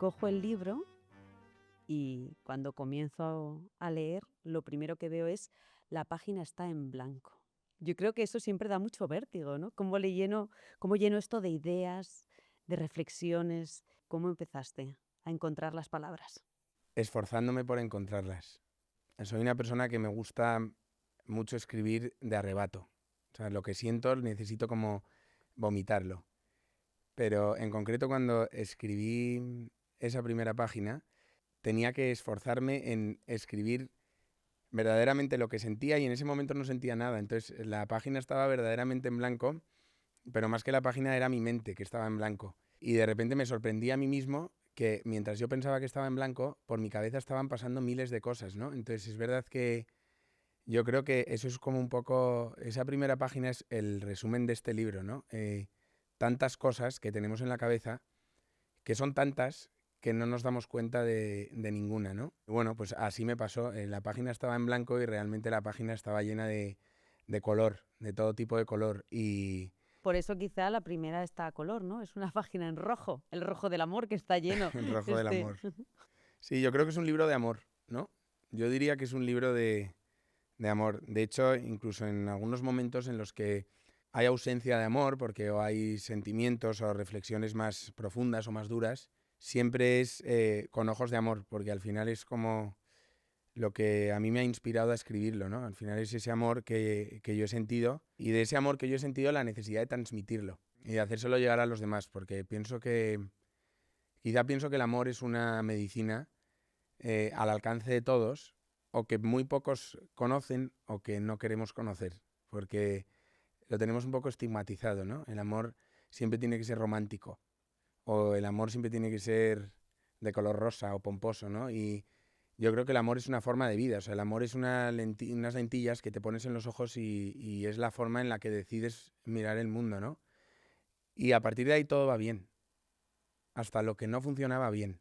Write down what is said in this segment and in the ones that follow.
cojo el libro y cuando comienzo a leer, lo primero que veo es la página está en blanco. Yo creo que eso siempre da mucho vértigo, ¿no? Cómo lleno esto de ideas, de reflexiones? ¿Cómo empezaste a encontrar las palabras? Esforzándome por encontrarlas. Soy una persona que me gusta mucho escribir de arrebato. O sea, lo que siento necesito como vomitarlo. Pero en concreto cuando escribí esa primera página, tenía que esforzarme en escribir verdaderamente lo que sentía y en ese momento no sentía nada. Entonces la página estaba verdaderamente en blanco, pero más que la página era mi mente que estaba en blanco. Y de repente me sorprendí a mí mismo que mientras yo pensaba que estaba en blanco, por mi cabeza estaban pasando miles de cosas, ¿no? Entonces es verdad que yo creo que eso es como un poco, esa primera página es el resumen de este libro, ¿no? Tantas cosas que tenemos en la cabeza, que son tantas que no nos damos cuenta de ninguna, ¿no? Bueno, pues así me pasó. La página estaba en blanco y realmente la página estaba llena de color, de todo tipo de color. Y Por eso quizá la primera está a color, ¿no? Es una página en rojo, el rojo del amor que está lleno. el rojo del Este... amor. Sí, yo creo que es un libro de amor, ¿no? Yo diría que es un libro de amor. De hecho, incluso en algunos momentos en los que hay ausencia de amor, porque o hay sentimientos o reflexiones más profundas o más duras, siempre es con ojos de amor, porque al final es como lo que a mí me ha inspirado a escribirlo, ¿no? Al final es ese amor que yo he sentido y de ese amor que yo he sentido la necesidad de transmitirlo y de hacérselo llegar a los demás, porque quizá pienso que el amor es una medicina al alcance de todos o que muy pocos conocen o que no queremos conocer, porque lo tenemos un poco estigmatizado, ¿no? El amor siempre tiene que ser romántico o el amor siempre tiene que ser de color rosa o pomposo, ¿no? Y yo creo que el amor es una forma de vida, o sea, el amor es unas lentillas que te pones en los ojos y es la forma en la que decides mirar el mundo, ¿no? Y a partir de ahí todo va bien, hasta lo que no funciona va bien,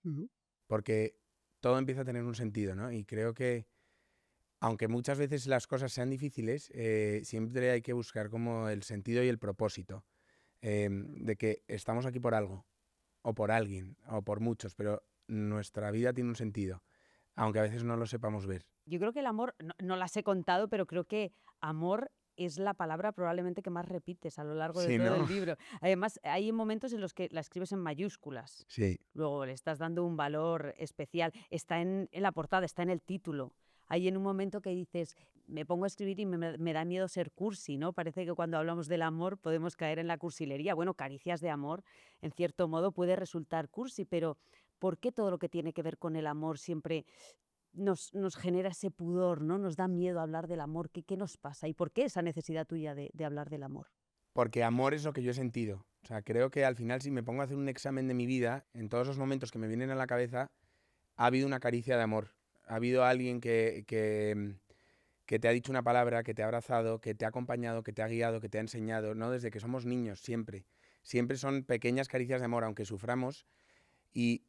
Ujú. porque todo empieza a tener un sentido, ¿no? Y creo que aunque muchas veces las cosas sean difíciles, siempre hay que buscar como el sentido y el propósito de que estamos aquí por algo, o por alguien, o por muchos, pero nuestra vida tiene un sentido, aunque a veces no lo sepamos ver. Yo creo que el amor, no las he contado, pero creo que amor es la palabra probablemente que más repites a lo largo de Sí, todo el ¿no? libro. Además, hay momentos en los que la escribes en mayúsculas. Sí, Luego le estás dando un valor especial. Está en la portada, está en el título. Hay en un momento que dices, me pongo a escribir y me da miedo ser cursi, ¿no? Parece que cuando hablamos del amor podemos caer en la cursilería. Bueno, caricias de amor, en cierto modo, puede resultar cursi, pero ¿por qué todo lo que tiene que ver con el amor siempre nos genera ese pudor, ¿no? Nos da miedo hablar del amor? ¿Qué nos pasa? ¿Y por qué esa necesidad tuya de hablar del amor? porque amor es lo que yo he sentido. O sea, creo que al final si me pongo a hacer un examen de mi vida, en todos los momentos que me vienen a la cabeza, ha habido una caricia de amor. Ha habido alguien que te ha dicho una palabra, que te ha abrazado, que te ha acompañado, que te ha guiado, que te ha enseñado, ¿no? Desde que somos niños, siempre. Siempre son pequeñas caricias de amor, aunque suframos. Y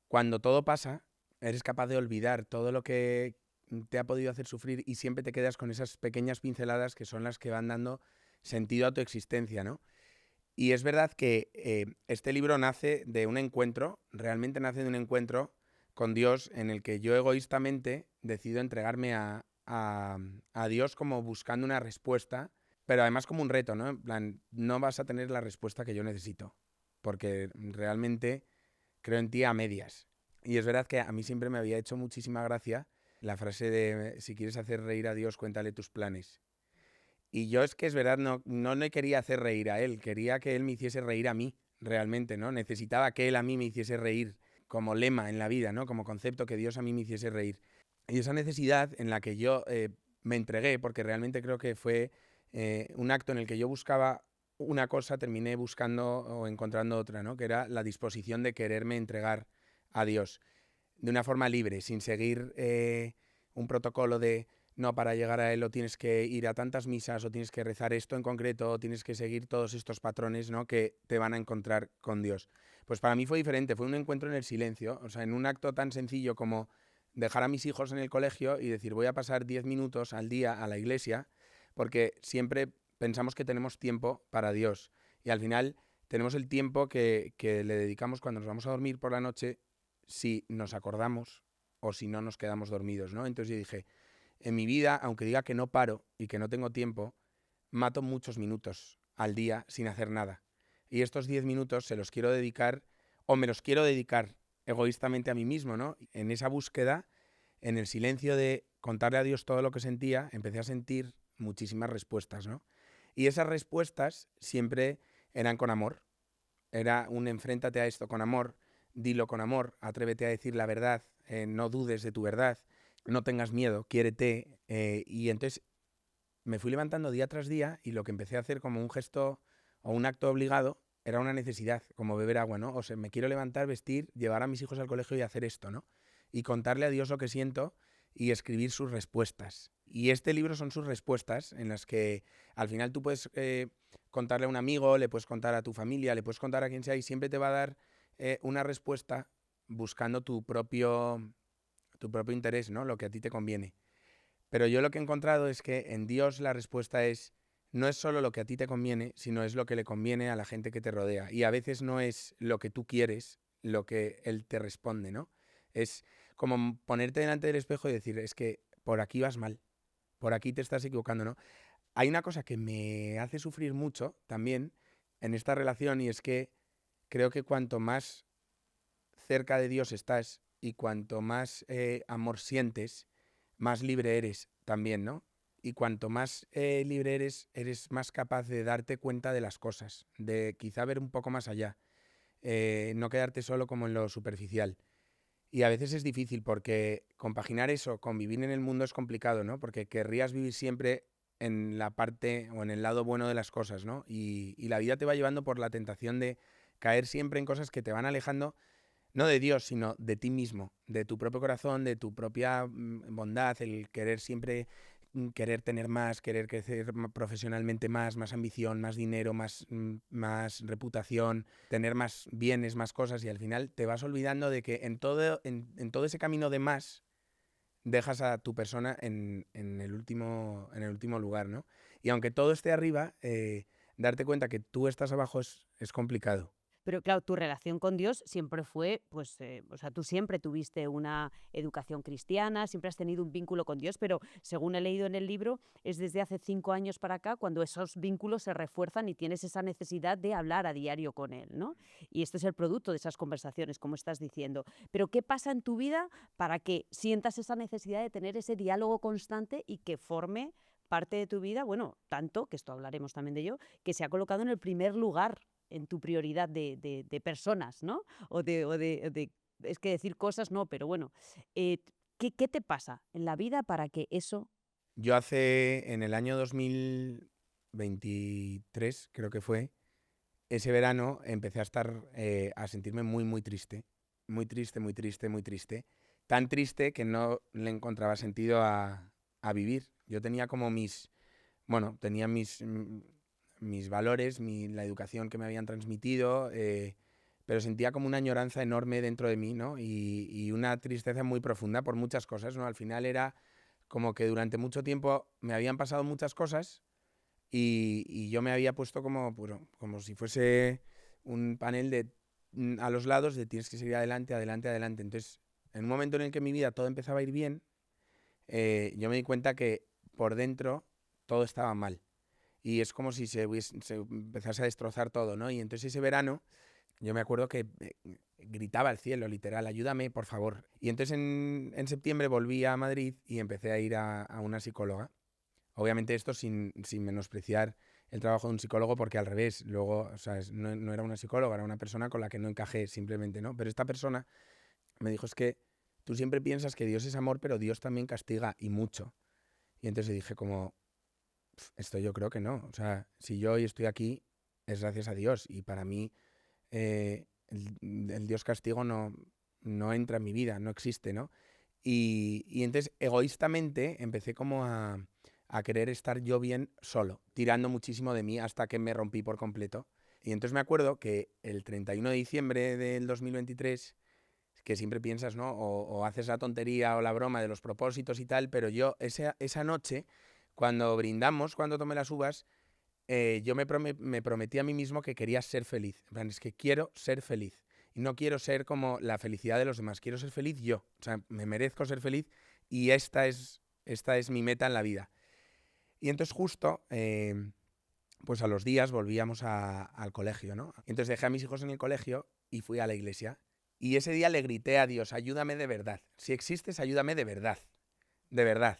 cuando todo pasa, eres capaz de olvidar todo lo que te ha podido hacer sufrir y siempre te quedas con esas pequeñas pinceladas que son las que van dando sentido a tu existencia, ¿no? Y es verdad que este libro nace de un encuentro, realmente nace de un encuentro con Dios en el que yo egoístamente decido entregarme a Dios como buscando una respuesta, pero además como un reto, ¿no? En plan, no vas a tener la respuesta que yo necesito, porque realmente creo en ti a medias. Y es verdad que a mí siempre me había hecho muchísima gracia la frase de si quieres hacer reír a Dios, cuéntale tus planes. Y yo es que es verdad, no le quería hacer reír a él, quería que él me hiciese reír a mí, realmente, ¿no? Necesitaba que él a mí me hiciese reír como lema en la vida, ¿no? Como concepto, que Dios a mí me hiciese reír. Y esa necesidad en la que yo me entregué, porque realmente creo que fue un acto en el que yo buscaba una cosa, terminé buscando o encontrando otra, ¿no? Que era la disposición de quererme entregar a Dios de una forma libre, sin seguir un protocolo de no, para llegar a él o tienes que ir a tantas misas o tienes que rezar esto en concreto o tienes que seguir todos estos patrones, ¿no? Que te van a encontrar con Dios. Pues para mí fue diferente, fue un encuentro en el silencio, o sea, en un acto tan sencillo como dejar a mis hijos en el colegio y decir voy a pasar 10 minutos al día a la iglesia, porque siempre pensamos que tenemos tiempo para Dios y al final tenemos el tiempo que le dedicamos cuando nos vamos a dormir por la noche, si nos acordamos o si no nos quedamos dormidos, ¿no? Entonces yo dije, en mi vida, aunque diga que no paro y que no tengo tiempo, mato muchos minutos al día sin hacer nada. Y estos 10 minutos se los quiero dedicar, o me los quiero dedicar egoístamente a mí mismo, ¿no? En esa búsqueda, en el silencio de contarle a Dios todo lo que sentía, empecé a sentir muchísimas respuestas, ¿no? Y esas respuestas siempre eran con amor. Era un enfréntate a esto con amor, dilo con amor, atrévete a decir la verdad, no dudes de tu verdad, no tengas miedo, quiérete. Y entonces me fui levantando día tras día y lo que empecé a hacer como un gesto o un acto obligado era una necesidad, como beber agua, ¿no? O sea, me quiero levantar, vestir, llevar a mis hijos al colegio y hacer esto, ¿no? Y contarle a Dios lo que siento y escribir sus respuestas. Y este libro son sus respuestas en las que al final tú puedes contarle a un amigo, le puedes contar a tu familia, le puedes contar a quien sea y siempre te va a dar una respuesta buscando tu propio interés, ¿no? Lo que a ti te conviene. Pero yo lo que he encontrado es que en Dios la respuesta no es solo lo que a ti te conviene, sino es lo que le conviene a la gente que te rodea. Y a veces no es lo que tú quieres lo que Él te responde, ¿no? Es como ponerte delante del espejo y decir, es que por aquí vas mal, por aquí te estás equivocando, ¿no? Hay una cosa que me hace sufrir mucho también en esta relación y es que creo que cuanto más cerca de Dios estás y cuanto más amor sientes, más libre eres también, ¿no? Y cuanto más libre eres más capaz de darte cuenta de las cosas, de quizá ver un poco más allá, no quedarte solo como en lo superficial. Y a veces es difícil porque compaginar eso con vivir en el mundo es complicado, ¿no? Porque querrías vivir siempre en la parte o en el lado bueno de las cosas, ¿no? Y la vida te va llevando por la tentación de caer siempre en cosas que te van alejando no de Dios, sino de ti mismo, de tu propio corazón, de tu propia bondad, el querer siempre, querer tener más, querer crecer profesionalmente más ambición, más dinero, más reputación, tener más bienes, más cosas y al final te vas olvidando de que en todo ese camino de más dejas a tu persona en el último lugar, ¿no? Y aunque todo esté arriba, darte cuenta que tú estás abajo es complicado. Pero claro, tu relación con Dios siempre fue, pues, o sea, tú siempre tuviste una educación cristiana, siempre has tenido un vínculo con Dios, pero según he leído en el libro, es desde hace 5 años para acá cuando esos vínculos se refuerzan y tienes esa necesidad de hablar a diario con Él, ¿no? Y esto es el producto de esas conversaciones, como estás diciendo. Pero ¿qué pasa en tu vida para que sientas esa necesidad de tener ese diálogo constante y que forme parte de tu vida, bueno, tanto, que esto hablaremos también de ello, que se ha colocado en el primer lugar en tu prioridad de personas, ¿no? Es que decir cosas no, pero bueno, ¿qué te pasa en la vida para que eso? Yo en el año 2023, creo que fue, ese verano empecé a sentirme muy, muy triste. Muy triste, muy triste, muy triste. Tan triste que no le encontraba sentido a vivir. Yo tenía como tenía mis valores, la educación que me habían transmitido, pero sentía como una añoranza enorme dentro de mí, ¿no? Y una tristeza muy profunda por muchas cosas, ¿no? Al final era como que durante mucho tiempo me habían pasado muchas cosas y yo me había puesto como si fuese un panel a los lados de tienes que seguir adelante, adelante, adelante. Entonces, en un momento en el que mi vida todo empezaba a ir bien, yo me di cuenta que por dentro todo estaba mal. Y es como si se empezase a destrozar todo, ¿no? Y entonces ese verano yo me acuerdo que gritaba al cielo, literal, ayúdame, por favor. Y entonces en septiembre volví a Madrid y empecé a ir a una psicóloga. Obviamente esto sin menospreciar el trabajo de un psicólogo, porque al revés, luego, o sea, no era una psicóloga, era una persona con la que no encajé simplemente, ¿no? Pero esta persona me dijo, es que tú siempre piensas que Dios es amor, pero Dios también castiga y mucho. Y entonces dije como, esto yo creo que no. O sea, si yo hoy estoy aquí es gracias a Dios y para mí el Dios castigo no entra en mi vida, no existe, ¿no? Y entonces egoístamente empecé como a querer estar yo bien solo, tirando muchísimo de mí hasta que me rompí por completo. Y entonces me acuerdo que el 31 de diciembre del 2023, que siempre piensas, ¿no? O haces la tontería o la broma de los propósitos y tal, pero yo esa noche, cuando brindamos, cuando tomé las uvas, yo me prometí a mí mismo que quería ser feliz. En plan, es que quiero ser feliz. Y no quiero ser como la felicidad de los demás. Quiero ser feliz yo. O sea, me merezco ser feliz y esta es mi meta en la vida. Y entonces justo, pues a los días volvíamos al colegio, ¿no? Entonces dejé a mis hijos en el colegio y fui a la iglesia. Y ese día le grité a Dios, ayúdame de verdad. Si existes, ayúdame de verdad. De verdad.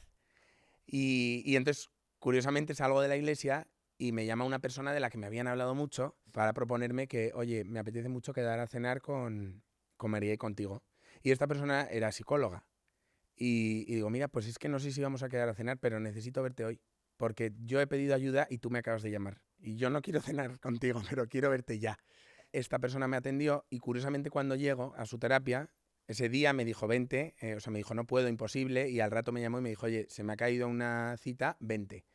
Y entonces, curiosamente, salgo de la iglesia y me llama una persona de la que me habían hablado mucho para proponerme que, oye, me apetece mucho quedar a cenar con María y contigo. Y esta persona era psicóloga. Y digo, mira, pues es que no sé si vamos a quedar a cenar, pero necesito verte hoy. Porque yo he pedido ayuda y tú me acabas de llamar. Y yo no quiero cenar contigo, pero quiero verte ya. Esta persona me atendió y curiosamente cuando llego a su terapia, ese día me dijo, vente, o sea, me dijo, no puedo, imposible, y al rato me llamó y me dijo, oye, se me ha caído una cita, vente.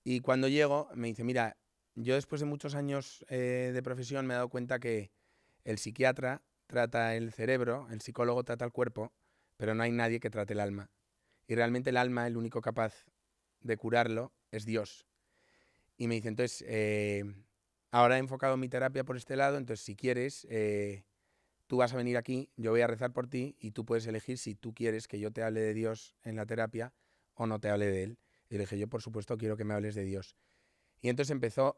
Y cuando llego, me dice, mira, yo después de muchos años de profesión me he dado cuenta que el psiquiatra trata el cerebro, el psicólogo trata el cuerpo, pero no hay nadie que trate el alma. Y realmente el alma, el único capaz de curarlo, es Dios. Y me dice, entonces, ahora he enfocado mi terapia por este lado, entonces si quieres, tú vas a venir aquí, yo voy a rezar por ti y tú puedes elegir si tú quieres que yo te hable de Dios en la terapia o no te hable de Él. Y le dije, yo por supuesto quiero que me hables de Dios. Y entonces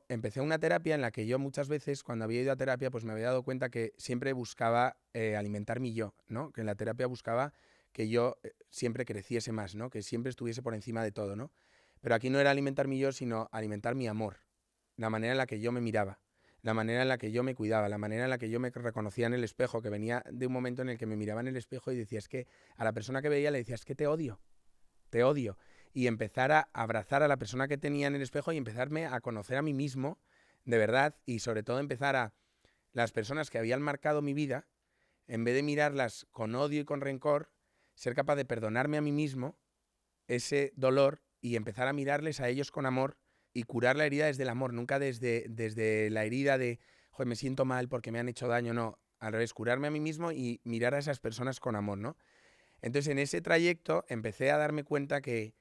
empecé una terapia en la que yo muchas veces, cuando había ido a terapia, pues me había dado cuenta que siempre buscaba alimentar mi yo, ¿no? Que en la terapia buscaba que yo siempre creciese más, ¿no? Que siempre estuviese por encima de todo, ¿no? Pero aquí no era alimentar mi yo, sino alimentar mi amor, la manera en la que yo me miraba, la manera en la que yo me cuidaba, la manera en la que yo me reconocía en el espejo, que venía de un momento en el que me miraba en el espejo y decía, es que a la persona que veía le decía, es que te odio, te odio. Y empezar a abrazar a la persona que tenía en el espejo y empezarme a conocer a mí mismo de verdad y sobre todo empezar a las personas que habían marcado mi vida, en vez de mirarlas con odio y con rencor, ser capaz de perdonarme a mí mismo ese dolor y empezar a mirarles a ellos con amor y curar la herida desde el amor, nunca desde la herida de, joder, me siento mal porque me han hecho daño, no, al revés, curarme a mí mismo y mirar a esas personas con amor, ¿no? Entonces en ese trayecto empecé a darme cuenta que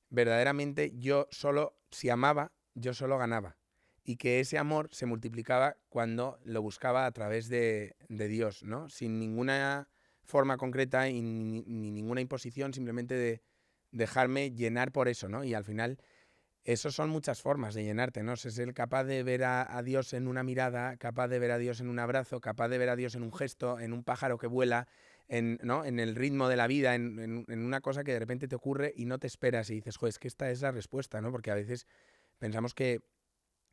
verdaderamente yo solo, si amaba, yo solo ganaba. Y que ese amor se multiplicaba cuando lo buscaba a través de Dios, ¿no? Sin ninguna forma concreta y ni ninguna imposición, simplemente de dejarme llenar por eso, ¿no? Y al final, eso son muchas formas de llenarte, ¿no? Ser capaz de ver a Dios en una mirada, capaz de ver a Dios en un abrazo, capaz de ver a Dios en un gesto, en un pájaro que vuela, ¿no? En el ritmo de la vida, en una cosa que de repente te ocurre y no te esperas y dices, joder, es que esta es la respuesta, ¿no? Porque a veces pensamos que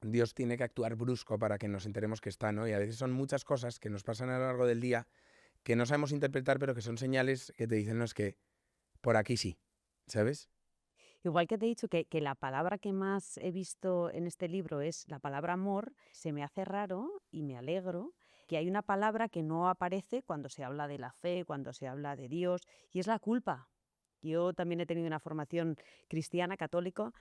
Dios tiene que actuar brusco para que nos enteremos que está, ¿no? Y a veces son muchas cosas que nos pasan a lo largo del día que no sabemos interpretar, pero que son señales que te dicen, no, es que por aquí sí, ¿sabes? Igual que te he dicho que la palabra que más he visto en este libro es la palabra amor, se me hace raro y me alegro que hay una palabra que no aparece cuando se habla de la fe, cuando se habla de Dios, y es la culpa. Yo también he tenido una formación cristiana, católica,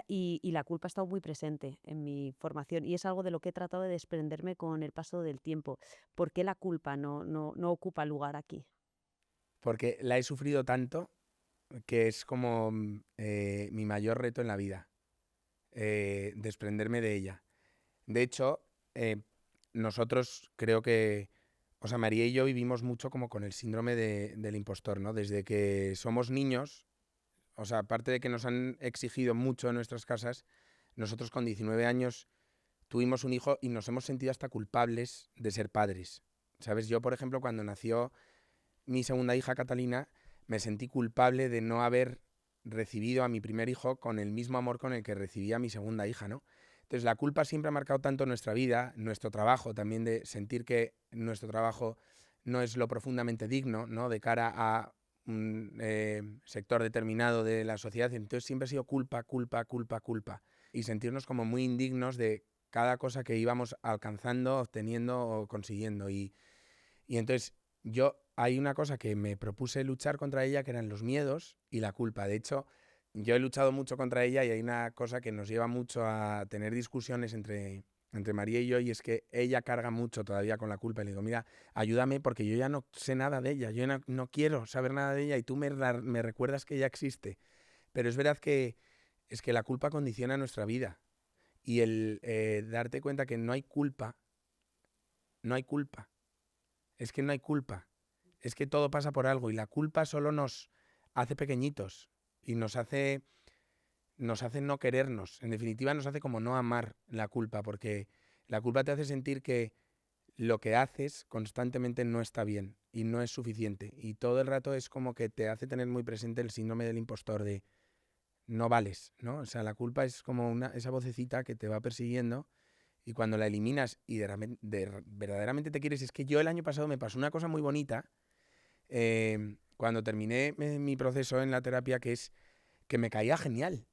y la culpa ha estado muy presente en mi formación, y es algo de lo que he tratado de desprenderme con el paso del tiempo. ¿Por qué la culpa no ocupa lugar aquí? Porque la he sufrido tanto que es como mi mayor reto en la vida, desprenderme de ella. De hecho, nosotros creo que, o sea, María y yo vivimos mucho como con el síndrome del impostor, ¿no? Desde que somos niños, o sea, aparte de que nos han exigido mucho en nuestras casas, nosotros con 19 años tuvimos un hijo y nos hemos sentido hasta culpables de ser padres. ¿Sabes? Yo, por ejemplo, cuando nació mi segunda hija, Catalina, me sentí culpable de no haber recibido a mi primer hijo con el mismo amor con el que recibí a mi segunda hija, ¿no? Entonces la culpa siempre ha marcado tanto nuestra vida, nuestro trabajo, también de sentir que nuestro trabajo no es lo profundamente digno, ¿no? De cara a un sector determinado de la sociedad. Entonces siempre ha sido culpa, culpa, culpa, culpa. Y sentirnos como muy indignos de cada cosa que íbamos alcanzando, obteniendo o consiguiendo. Y entonces hay una cosa que me propuse luchar contra ella, que eran los miedos y la culpa. De hecho, yo he luchado mucho contra ella y hay una cosa que nos lleva mucho a tener discusiones entre María y yo, y es que ella carga mucho todavía con la culpa. Y le digo, mira, ayúdame porque yo ya no sé nada de ella, yo no quiero saber nada de ella y tú me recuerdas que ella existe. Pero es verdad que es que la culpa condiciona nuestra vida. y el darte cuenta que no hay culpa, no hay culpa. Es que no hay culpa. Es que todo pasa por algo y la culpa solo nos hace pequeñitos y nos hace no querernos. En definitiva, nos hace como no amar la culpa, porque la culpa te hace sentir que lo que haces constantemente no está bien y no es suficiente. Y todo el rato es como que te hace tener muy presente el síndrome del impostor de no vales, ¿no? O sea, la culpa es como esa vocecita que te va persiguiendo y cuando la eliminas y verdaderamente te quieres... Es que yo el año pasado me pasó una cosa muy bonita cuando terminé mi proceso en la terapia, que es que me caía genial.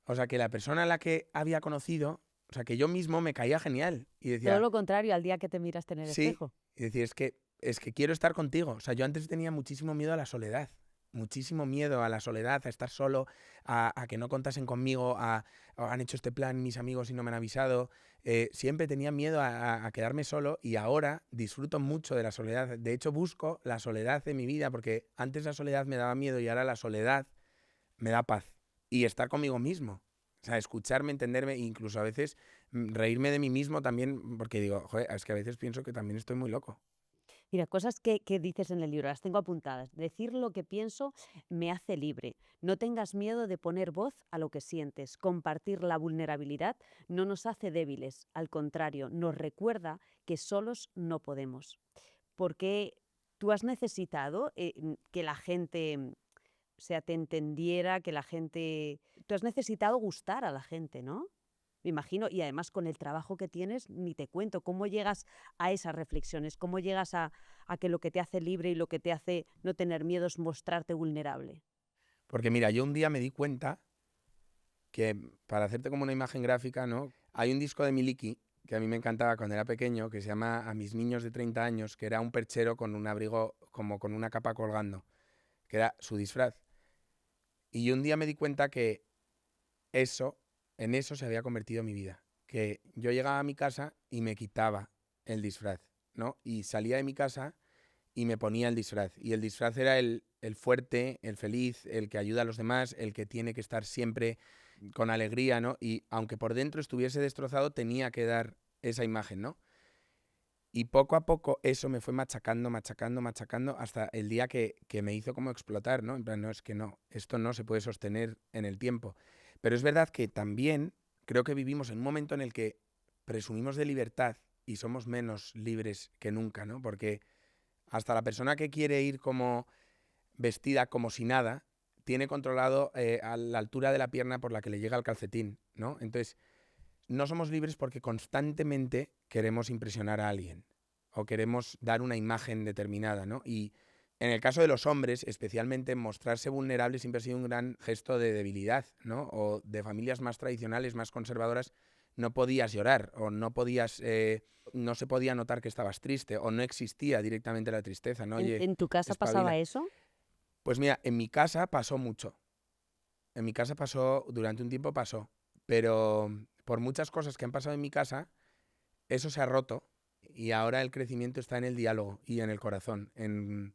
O sea, que la persona a la que había conocido, o sea, que yo mismo me caía genial. Y Todo decía, lo contrario al día que te miraste en el sí, espejo. y decía, es que quiero estar contigo. O sea, yo antes tenía muchísimo miedo a la soledad. Muchísimo miedo a la soledad, a estar solo, a que no contasen conmigo, han hecho este plan mis amigos y no me han avisado. Siempre tenía miedo a quedarme solo y ahora disfruto mucho de la soledad. De hecho, busco la soledad en mi vida porque antes la soledad me daba miedo y ahora la soledad me da paz. Y estar conmigo mismo. O sea, escucharme, entenderme e incluso a veces reírme de mí mismo también porque digo, joder, es que a veces pienso que también estoy muy loco. Mira, cosas que dices en el libro, las tengo apuntadas. Decir lo que pienso me hace libre. No tengas miedo de poner voz a lo que sientes. Compartir la vulnerabilidad no nos hace débiles, al contrario, nos recuerda que solos no podemos. Porque tú has necesitado que la gente, o sea, te entendiera, que la gente... Tú has necesitado gustar a la gente, ¿no? Me imagino, y además con el trabajo que tienes, ni te cuento, ¿cómo llegas a esas reflexiones? ¿Cómo llegas a que lo que te hace libre y lo que te hace no tener miedo es mostrarte vulnerable? Porque mira, yo un día me di cuenta que, para hacerte como una imagen gráfica, ¿no? Hay un disco de Miliki que a mí me encantaba cuando era pequeño, que se llama A mis niños de 30 años, que era un perchero con un abrigo como con una capa colgando, que era su disfraz. Y yo un día me di cuenta que eso, en eso se había convertido mi vida. Que yo llegaba a mi casa y me quitaba el disfraz, ¿no? Y salía de mi casa y me ponía el disfraz. Y el disfraz era el fuerte, el feliz, el que ayuda a los demás, el que tiene que estar siempre con alegría, ¿no? Y aunque por dentro estuviese destrozado, tenía que dar esa imagen, ¿no? Y poco a poco eso me fue machacando, machacando, machacando, hasta el día que me hizo como explotar, ¿no? En plan, no, es que no, esto no se puede sostener en el tiempo. Pero es verdad que también creo que vivimos en un momento en el que presumimos de libertad y somos menos libres que nunca, ¿no? Porque hasta la persona que quiere ir como vestida como si nada, tiene controlado a la altura de la pierna por la que le llega el calcetín, ¿no? Entonces, no somos libres porque constantemente queremos impresionar a alguien o queremos dar una imagen determinada, ¿no? Y en el caso de los hombres, especialmente, mostrarse vulnerable siempre ha sido un gran gesto de debilidad, ¿no? O de familias más tradicionales, más conservadoras, no podías llorar o no podías, no se podía notar que estabas triste o no existía directamente la tristeza, ¿no? Oye, En tu casa pasaba espabila. eso? Pues mira, en mi casa pasó mucho. En mi casa pasó, durante un tiempo pasó, pero por muchas cosas que han pasado en mi casa, eso se ha roto y ahora el crecimiento está en el diálogo y en el corazón, en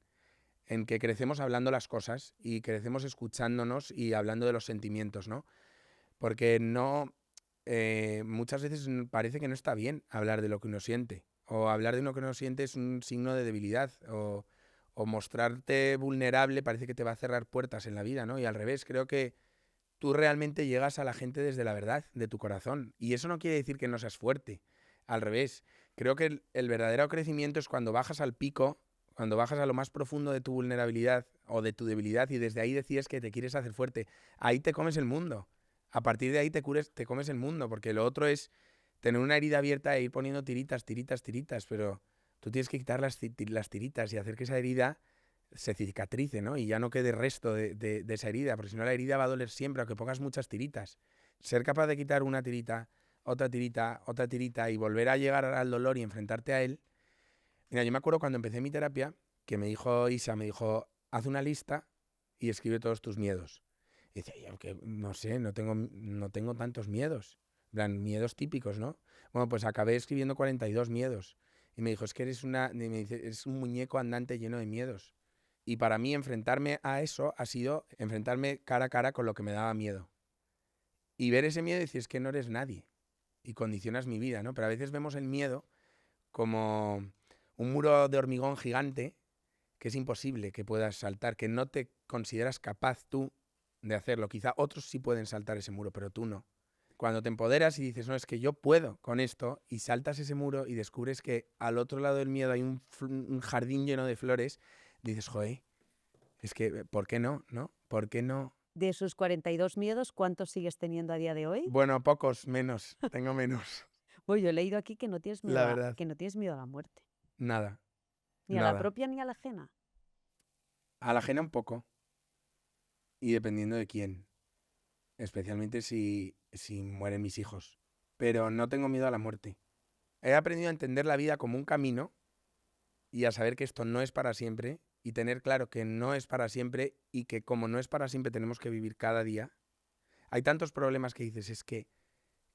que crecemos hablando las cosas y crecemos escuchándonos y hablando de los sentimientos, ¿no? Porque no, muchas veces parece que no está bien hablar de lo que uno siente o hablar de lo que uno siente es un signo de debilidad o mostrarte vulnerable parece que te va a cerrar puertas en la vida, ¿no? Y al revés, creo que tú realmente llegas a la gente desde la verdad de tu corazón. Y eso no quiere decir que no seas fuerte. Al revés, creo que el verdadero crecimiento es cuando bajas al pico, cuando bajas a lo más profundo de tu vulnerabilidad o de tu debilidad y desde ahí decides que te quieres hacer fuerte. Ahí te comes el mundo. A partir de ahí te comes el mundo, porque lo otro es tener una herida abierta e ir poniendo tiritas, tiritas, tiritas, pero tú tienes que quitar las tiritas y hacer que esa herida se cicatrice, ¿no? Y ya no quede resto de esa herida, porque si no la herida va a doler siempre, aunque pongas muchas tiritas. Ser capaz de quitar una tirita, otra tirita y volver a llegar al dolor y enfrentarte a él. Mira, yo me acuerdo cuando empecé mi terapia, que me dijo Isa, me dijo, haz una lista y escribe todos tus miedos. Y decía, yo que no sé, no tengo tantos miedos. En plan, miedos típicos, ¿no? Bueno, pues acabé escribiendo 42 miedos. Y me dijo, es que me dice, eres un muñeco andante lleno de miedos. Y para mí enfrentarme a eso ha sido enfrentarme cara a cara con lo que me daba miedo. Y ver ese miedo y decir, es que no eres nadie. y condicionas mi vida, ¿no? Pero a veces vemos el miedo como un muro de hormigón gigante que es imposible que puedas saltar, que no te consideras capaz tú de hacerlo. Quizá otros sí pueden saltar ese muro, pero tú no. Cuando te empoderas y dices, no, es que yo puedo con esto, y saltas ese muro y descubres que al otro lado del miedo hay un jardín lleno de flores, dices, joder, es que, ¿por qué no? ¿No? ¿Por qué no? De esos 42 miedos, ¿cuántos sigues teniendo a día de hoy? Bueno, pocos, menos, tengo menos, Pues yo he leído aquí que no tienes miedo la verdad. que no tienes miedo a la muerte, Nada, ni a la nada. propia ni a la ajena. A la ajena un poco, y dependiendo de quién, especialmente si mueren mis hijos. Pero no tengo miedo a la muerte. He aprendido a entender la vida como un camino y a saber que esto no es para siempre y tener claro que no es para siempre y que como no es para siempre tenemos que vivir cada día. Hay tantos problemas que dices, es que,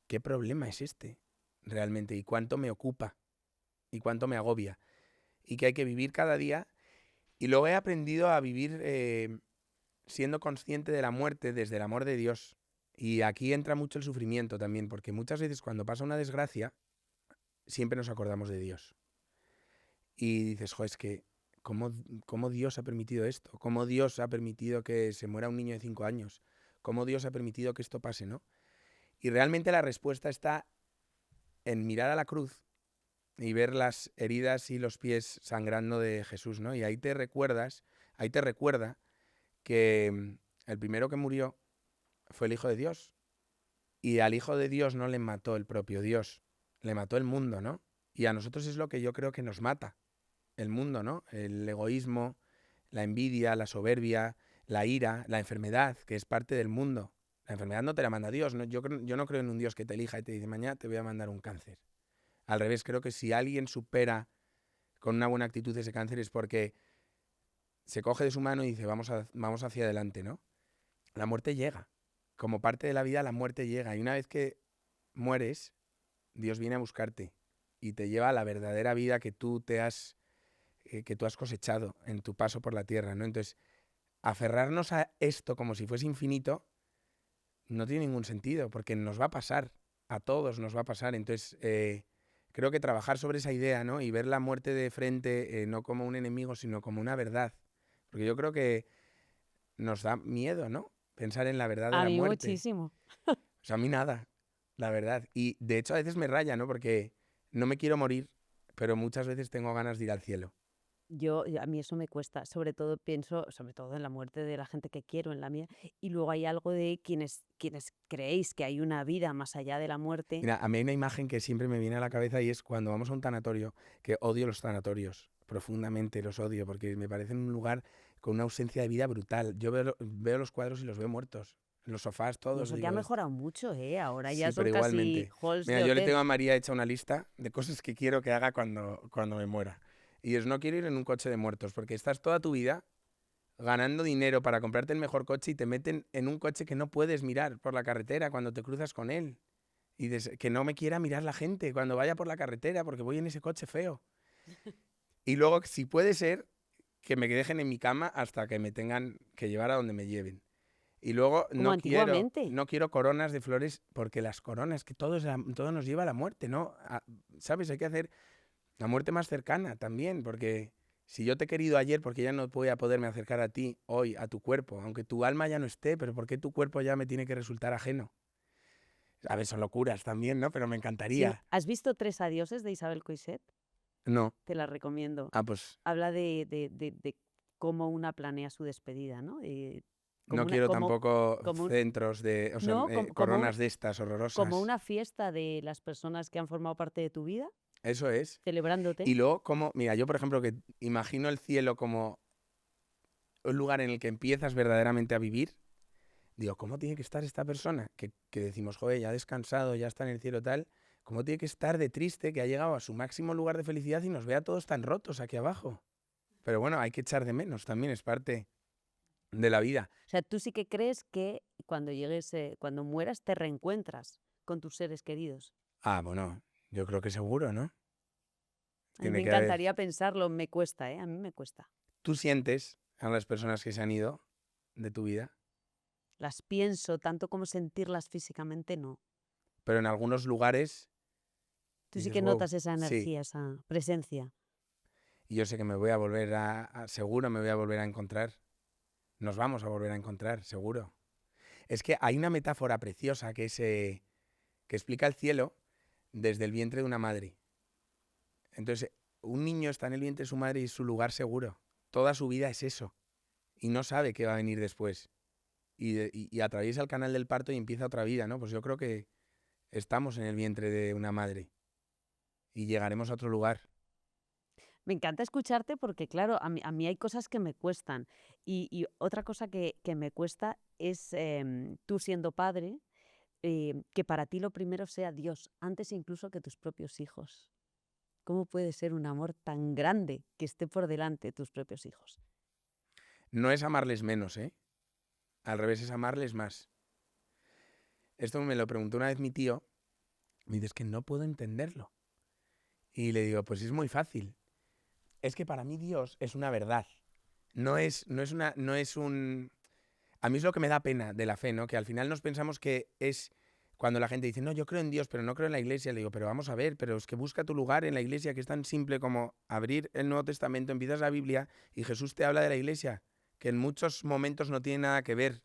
¿qué problema es este realmente? ¿Y cuánto me ocupa? ¿Y cuánto me agobia? Y que hay que vivir cada día. Y luego he aprendido a vivir siendo consciente de la muerte desde el amor de Dios. Y aquí entra mucho el sufrimiento también, porque muchas veces cuando pasa una desgracia, siempre nos acordamos de Dios. Y dices, jo, es que, ¿cómo Dios ha permitido esto? ¿Cómo Dios ha permitido que se muera un niño de 5 años? ¿Cómo Dios ha permitido que esto pase, no? Y realmente la respuesta está en mirar a la cruz y ver las heridas y los pies sangrando de Jesús, ¿no? Y ahí te recuerda que el primero que murió fue el Hijo de Dios. Y al Hijo de Dios no le mató el propio Dios, le mató el mundo, ¿no? Y a nosotros es lo que yo creo que nos mata, el mundo, ¿no? El egoísmo, la envidia, la soberbia, la ira, la enfermedad, que es parte del mundo. La enfermedad no te la manda Dios, ¿no? Yo no creo en un Dios que te elija y te dice, mañana te voy a mandar un cáncer. Al revés, creo que si alguien supera con una buena actitud ese cáncer es porque se coge de su mano y dice, vamos hacia adelante, ¿no? La muerte llega. Como parte de la vida, la muerte llega. Y una vez que mueres, Dios viene a buscarte y te lleva a la verdadera vida que tú has cosechado en tu paso por la tierra, ¿no? Entonces, aferrarnos a esto como si fuese infinito no tiene ningún sentido, porque nos va a pasar, a todos nos va a pasar. Entonces, creo que trabajar sobre esa idea, ¿no? Y ver la muerte de frente, no como un enemigo, sino como una verdad. Porque yo creo que nos da miedo, ¿no? Pensar en la verdad de A la mí muerte. muchísimo. O sea, a mí nada, la verdad. Y de hecho a veces me raya, ¿no? Porque no me quiero morir, pero muchas veces tengo ganas de ir al cielo. A mí eso me cuesta, sobre todo pienso, sobre todo en la muerte de la gente que quiero, en la mía, y luego hay algo de quienes creéis que hay una vida más allá de la muerte. Mira, a mí hay una imagen que siempre me viene a la cabeza y es cuando vamos a un tanatorio, que odio los tanatorios, profundamente los odio, porque me parecen un lugar con una ausencia de vida brutal. Yo veo los cuadros y los veo muertos, en los sofás Y todos, eso que ha digo, mejorado mucho, ¿eh? Ahora ya sí, son pero casi igualmente. halls Mira, de yo le tengo hotel. a María hecha una lista de cosas que quiero que haga cuando me muera. Y es no quiero ir en un coche de muertos, porque estás toda tu vida ganando dinero para comprarte el mejor coche y te meten en un coche que no puedes mirar por la carretera cuando te cruzas con él. Y que no me quiera mirar la gente cuando vaya por la carretera porque voy en ese coche feo. Y luego, si puede ser, que me dejen en mi cama hasta que me tengan que llevar a donde me lleven. Y luego Como antiguamente. no quiero coronas de flores porque las coronas, que todo nos lleva a la muerte, ¿no? ¿Sabes? Hay que hacer la muerte más cercana también, porque si yo te he querido ayer porque ya no voy a poderme acercar a ti hoy, a tu cuerpo, aunque tu alma ya no esté, pero ¿por qué tu cuerpo ya me tiene que resultar ajeno? A ver, son locuras también, ¿no? Pero me Sí, encantaría. ¿has visto Tres adioses de Isabel Coixet? No. Te la recomiendo. Ah, pues Habla de cómo una planea su despedida, ¿no? no Como una, quiero tampoco como un, centros de, o sea, no, coronas de estas como horrorosas. una fiesta de las personas que han formado parte de tu vida, Eso es. celebrándote. Y luego, como, mira, yo por ejemplo que imagino el cielo como un lugar en el que empiezas verdaderamente a vivir, digo, ¿cómo tiene que estar esta persona? Que decimos, joder, ya ha descansado, ya está en el cielo tal, ¿cómo tiene que estar de triste que ha llegado a su máximo lugar de felicidad y nos ve a todos tan rotos aquí abajo? Pero bueno, hay que echar de menos, también es parte de la vida. O sea, tú sí que crees que cuando llegues, cuando mueras, te reencuentras con tus seres queridos. Ah, bueno, yo creo que seguro, ¿no? A mí me Tiene que haber. encantaría pensarlo, me cuesta, ¿eh? A mí me cuesta. ¿Tú sientes a las personas que se han ido de tu vida? Las pienso tanto como sentirlas físicamente, no. pero en algunos lugares Tú sí dices, que wow, notas esa sí. energía, esa presencia. Y yo sé que me voy a volver seguro me voy a volver a encontrar. Nos vamos a volver a encontrar, seguro. Es que hay una metáfora preciosa que explica el cielo desde el vientre de una madre. Entonces, un niño está en el vientre de su madre y es su lugar seguro. Toda su vida es eso. Y no sabe qué va a venir después. Y atraviesa el canal del parto y empieza otra vida, ¿no? Pues yo creo que estamos en el vientre de una madre y llegaremos a otro lugar. Me encanta escucharte porque, claro, a mí hay cosas que me cuestan. Y otra cosa que me cuesta es, tú siendo padre, que para ti lo primero sea Dios, antes incluso que tus propios hijos. ¿Cómo puede ser un amor tan grande que esté por delante de tus propios hijos? No es amarles menos, ¿eh? Al revés, es amarles más. Esto me lo preguntó una vez mi tío. Me dice, es que no puedo entenderlo. Y le digo, pues es muy fácil. Es que para mí Dios es una verdad. No es un... A mí es lo que me da pena de la fe, ¿no? Que al final nos pensamos que es cuando la gente dice, no, yo creo en Dios, pero no creo en la iglesia. Le digo, pero vamos a ver, pero es que busca tu lugar en la iglesia, que es tan simple como abrir el Nuevo Testamento, empiezas la Biblia y Jesús te habla de la iglesia, que en muchos momentos no tiene nada que ver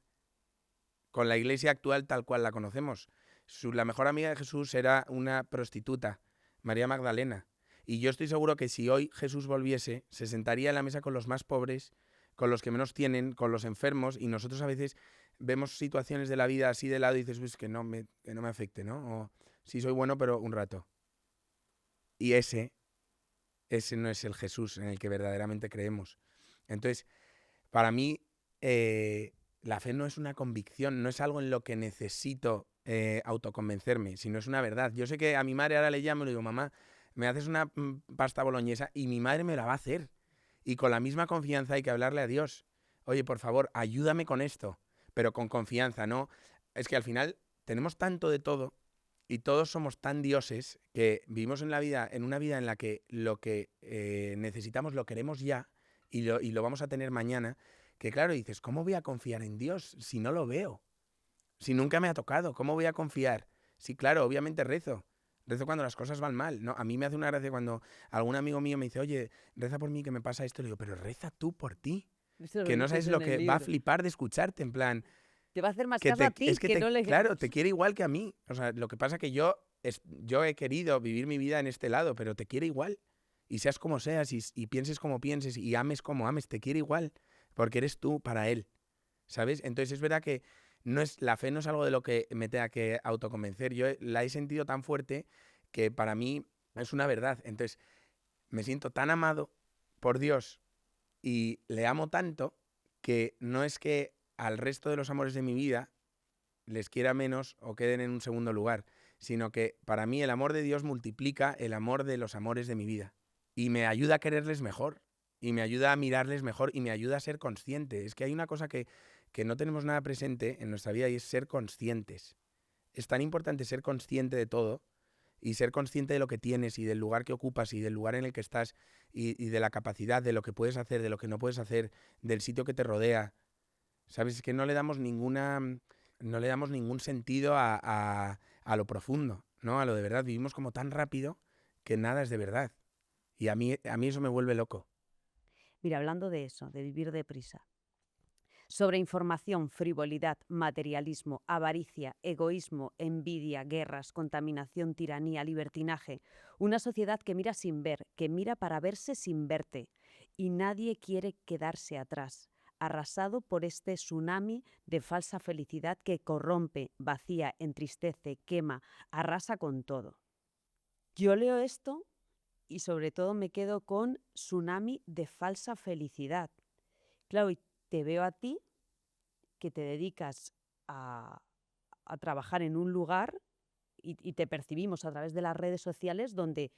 con la iglesia actual tal cual la conocemos. La mejor amiga de Jesús era una prostituta, María Magdalena. Y yo estoy seguro que si hoy Jesús volviese, se sentaría en la mesa con los más pobres, con los que menos tienen, con los enfermos, y nosotros a veces vemos situaciones de la vida así de lado y dices, pues que no me afecte, ¿no? O sí soy bueno, pero un rato. Y ese no es el Jesús en el que verdaderamente creemos. Entonces, para mí, la fe no es una convicción, no es algo en lo que necesito autoconvencerme, sino es una verdad. Yo sé que a mi madre ahora le llamo y le digo, mamá, me haces una pasta boloñesa y mi madre me la va a hacer. Y con la misma confianza hay que hablarle a Dios. Oye, por favor, ayúdame con esto, pero con confianza, ¿no? Es que al final tenemos tanto de todo y todos somos tan dioses que vivimos en una vida en la que lo que necesitamos lo queremos ya y lo vamos a tener mañana, que claro, dices, ¿cómo voy a confiar en Dios si no lo veo? Si nunca me ha tocado, ¿cómo voy a confiar? Sí, claro, obviamente rezo. Rezo cuando las cosas van mal. No, a mí me hace una gracia cuando algún amigo mío me dice, oye, reza por mí que me pasa esto. Le digo, pero reza tú por ti. Eso lo Que no dices sabes en lo el que va a libro. flipar de escucharte, en plan, Te va a hacer más que caso a te, ti es que que no te, le... claro, te quiere igual que a mí. O sea, lo que pasa que yo he querido vivir mi vida en este lado, pero te quiere igual. Y seas como seas y pienses como pienses y ames como ames, te quiere igual, porque eres tú para él, ¿sabes? Entonces es verdad que la fe no es algo de lo que me tenga que autoconvencer. Yo la he sentido tan fuerte que para mí es una verdad. Entonces me siento tan amado por Dios y le amo tanto que no es que al resto de los amores de mi vida les quiera menos o queden en un segundo lugar, sino que para mí el amor de Dios multiplica el amor de los amores de mi vida y me ayuda a quererles mejor y me ayuda a mirarles mejor y me ayuda a ser consciente. Es que hay una cosa que no tenemos nada presente en nuestra vida y es ser conscientes. Es tan importante ser consciente de todo y ser consciente de lo que tienes y del lugar que ocupas y del lugar en el que estás y de la capacidad, de lo que puedes hacer, de lo que no puedes hacer, del sitio que te rodea. ¿Sabes? Es que no le damos ningún sentido a lo profundo, ¿no? A lo de verdad. Vivimos como tan rápido que nada es de verdad. Y a mí eso me vuelve loco. Mira, hablando de eso, de vivir deprisa, sobre información, frivolidad, materialismo, avaricia, egoísmo, envidia, guerras, contaminación, tiranía, libertinaje. Una sociedad que mira sin ver, que mira para verse sin verte. Y nadie quiere quedarse atrás, arrasado por este tsunami de falsa felicidad que corrompe, vacía, entristece, quema, arrasa con todo. Yo leo esto y sobre todo me quedo con tsunami de falsa felicidad. Claro, y te veo a ti que te dedicas a, a trabajar en un lugar y te percibimos a través de las redes sociales donde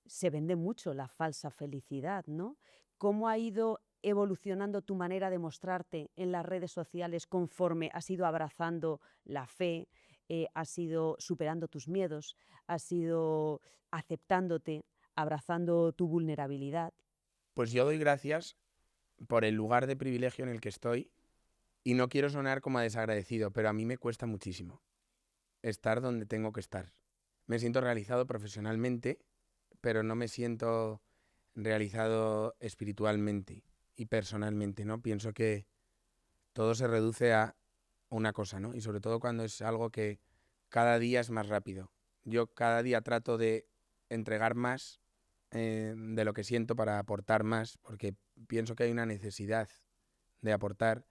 se vende mucho la falsa felicidad, ¿no? ¿Cómo ha ido evolucionando tu manera de mostrarte en las redes sociales conforme has ido abrazando la fe, has ido superando tus miedos, has ido aceptándote, abrazando tu vulnerabilidad? Pues yo doy gracias por el lugar de privilegio en el que estoy y no quiero sonar como a desagradecido, pero a mí me cuesta muchísimo. estar donde tengo que estar. Me siento realizado profesionalmente, pero no me siento realizado espiritualmente y personalmente, ¿no? Pienso que todo se reduce a una cosa, ¿no? Y sobre todo cuando es algo que cada día es más rápido. Yo cada día trato de entregar más de lo que siento para aportar más, porque pienso que hay una necesidad de aportar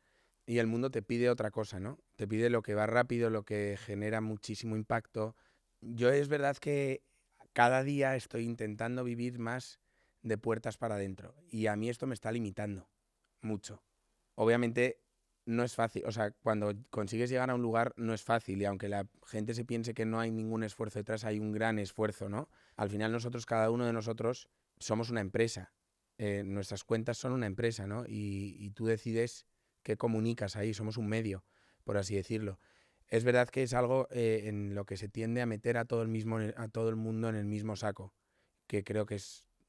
y el mundo te pide otra cosa, ¿no? Te pide lo que va rápido, lo que genera muchísimo impacto. Yo es verdad que cada día estoy intentando vivir más de puertas para adentro y a mí esto me está limitando mucho. Obviamente no es fácil, o sea, cuando consigues llegar a un lugar no es fácil y aunque la gente se piense que no hay ningún esfuerzo detrás, hay un gran esfuerzo, ¿no? Al final nosotros, cada uno de nosotros, somos una empresa. Nuestras cuentas son una empresa, ¿no? Y tú decides qué comunicas ahí, somos un medio, por así decirlo. Es verdad que es algo en lo que se tiende a meter a todo el mundo en el mismo saco, que creo que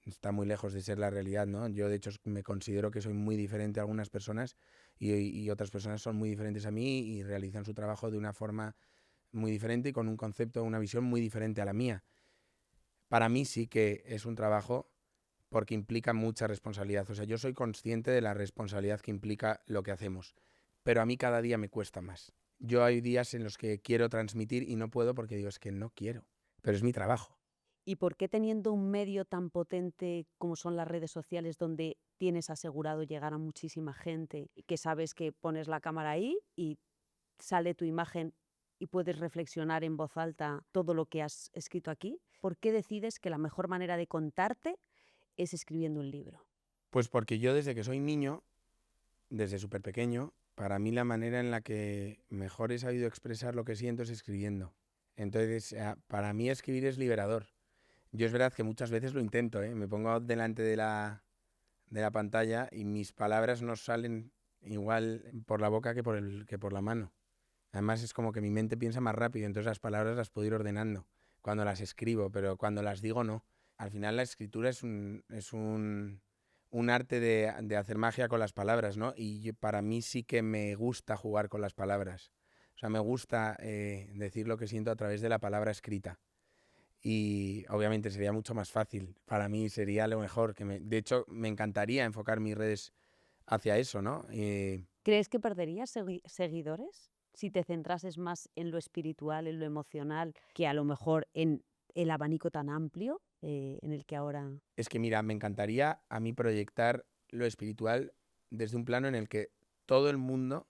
está muy lejos de ser la realidad, ¿no? Yo, de hecho, me considero que soy muy diferente a algunas personas y otras personas son muy diferentes a mí y realizan su trabajo de una forma muy diferente y con un concepto, una visión muy diferente a la mía. Para mí sí que es un trabajo porque implica mucha responsabilidad. O sea, yo soy consciente de la responsabilidad que implica lo que hacemos, pero a mí cada día me cuesta más. Yo hay días en los que quiero transmitir y no puedo porque digo, es que no quiero, pero es mi trabajo. ¿Y por qué teniendo un medio tan potente como son las redes sociales, donde tienes asegurado llegar a muchísima gente y que sabes que pones la cámara ahí y sale tu imagen y puedes reflexionar en voz alta todo lo que has escrito aquí? ¿Por qué decides que la mejor manera de contarte es escribiendo un libro? Pues porque yo desde que soy niño, desde súper pequeño, para mí la manera en la que mejor he sabido expresar lo que siento es escribiendo. Entonces, para mí escribir es liberador. Yo es verdad que muchas veces lo intento, ¿eh? Me pongo delante de la pantalla y mis palabras no salen igual por la boca que por la mano. Además es como que mi mente piensa más rápido, entonces las palabras las puedo ir ordenando cuando las escribo, pero cuando las digo no. Al final la escritura un arte de hacer magia con las palabras, ¿no? Para mí sí que me gusta jugar con las palabras. O sea, me gusta decir lo que siento a través de la palabra escrita. Y obviamente sería mucho más fácil. Para mí sería lo mejor. De hecho, me encantaría enfocar mis redes hacia eso, ¿no? ¿Crees que perderías seguidores si te centrases más en lo espiritual, en lo emocional, que a lo mejor en el abanico tan amplio en el que ahora... Es que mira, me encantaría a mí proyectar lo espiritual desde un plano en el que todo el mundo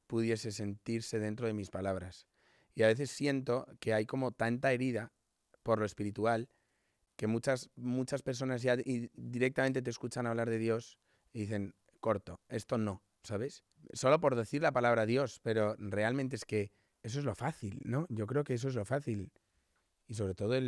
pudiese sentirse dentro de mis palabras. Y a veces siento que hay como tanta herida por lo espiritual que muchas personas ya directamente te escuchan hablar de Dios y dicen, corto, esto no, ¿sabes? Solo por decir la palabra Dios, pero realmente es que eso es lo fácil, ¿no? Yo creo que eso es lo fácil. Y sobre todo,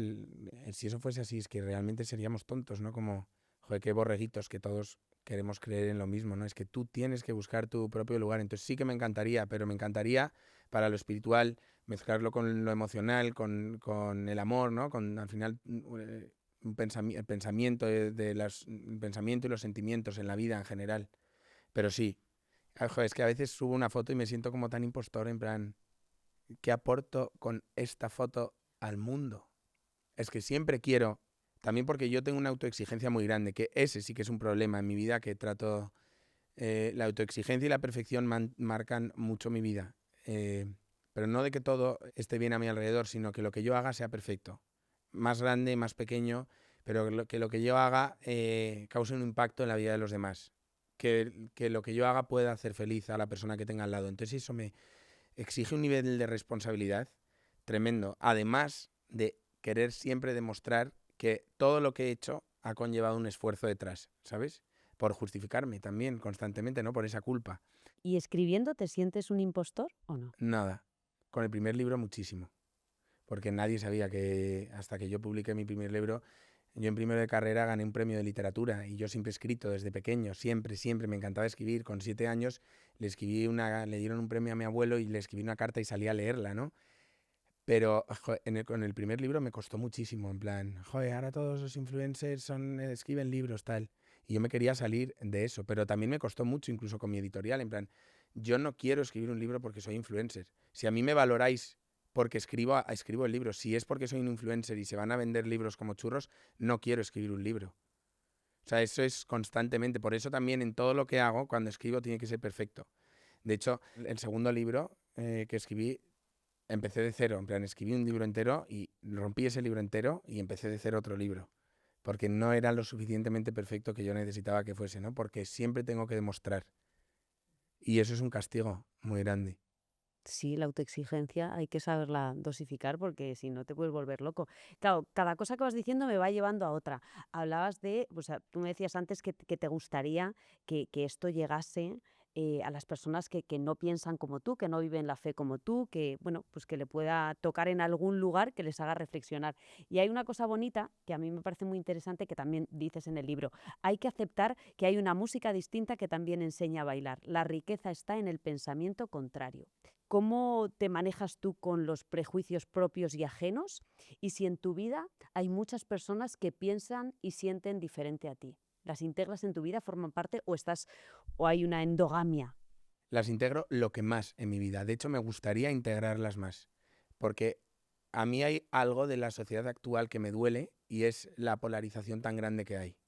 si eso fuese así, es que realmente seríamos tontos, ¿no? Como, joder, qué borreguitos que todos queremos creer en lo mismo, ¿no? Es que tú tienes que buscar tu propio lugar. Entonces sí que me encantaría, pero me encantaría para lo espiritual mezclarlo con lo emocional, con el amor, ¿no? Con al final el pensamiento el pensamiento y los sentimientos en la vida en general. Pero sí, joder, es que a veces subo una foto y me siento como tan impostor, en plan, ¿qué aporto con esta foto al mundo? Es que siempre quiero, también porque yo tengo una autoexigencia muy grande, que ese sí que es un problema en mi vida, que trato, la autoexigencia y la perfección marcan mucho mi vida. Pero no de que todo esté bien a mi alrededor, sino que lo que yo haga sea perfecto. Más grande, más pequeño, pero que lo que yo haga cause un impacto en la vida de los demás. Que lo que yo haga pueda hacer feliz a la persona que tenga al lado. Entonces eso me exige un nivel de responsabilidad tremendo. Además de querer siempre demostrar que todo lo que he hecho ha conllevado un esfuerzo detrás, ¿sabes? Por justificarme también constantemente, ¿no? Por esa culpa. ¿Y escribiendo te sientes un impostor o no? Nada. Con el primer libro muchísimo. Porque nadie sabía que hasta que yo publiqué mi primer libro, yo en primero de carrera gané un premio de literatura y yo siempre he escrito desde pequeño, siempre me encantaba escribir. Con 7 años le dieron un premio a mi abuelo y le escribí una carta y salí a leerla, ¿no? Pero con el primer libro me costó muchísimo, en plan, joder, ahora todos los influencers escriben libros, tal. Y yo me quería salir de eso, pero también me costó mucho, incluso con mi editorial, en plan, yo no quiero escribir un libro porque soy influencer. Si a mí me valoráis porque escribo el libro. Si es porque soy un influencer y se van a vender libros como churros, no quiero escribir un libro. O sea, eso es constantemente. Por eso también en todo lo que hago, cuando escribo, tiene que ser perfecto. De hecho, el segundo libro que escribí, empecé de cero. En plan, escribí un libro entero y rompí ese libro entero y empecé de cero otro libro. Porque no era lo suficientemente perfecto que yo necesitaba que fuese, ¿no? Porque siempre tengo que demostrar. Y eso es un castigo muy grande. Sí, la autoexigencia hay que saberla dosificar porque si no te puedes volver loco. Claro, cada cosa que vas diciendo me va llevando a otra. Hablabas de, o sea, tú me decías antes que te gustaría que esto llegase a las personas que no piensan como tú, que no viven la fe como tú, que, bueno, pues que le pueda tocar en algún lugar que les haga reflexionar. Y hay una cosa bonita que a mí me parece muy interesante que también dices en el libro. Hay que aceptar que hay una música distinta que también enseña a bailar. La riqueza está en el pensamiento contrario. ¿Cómo te manejas tú con los prejuicios propios y ajenos? Y si en tu vida hay muchas personas que piensan y sienten diferente a ti. ¿Las integras en tu vida, forman parte o hay una endogamia? Las integro lo que más en mi vida. De hecho, me gustaría integrarlas más. Porque a mí hay algo de la sociedad actual que me duele y es la polarización tan grande que hay.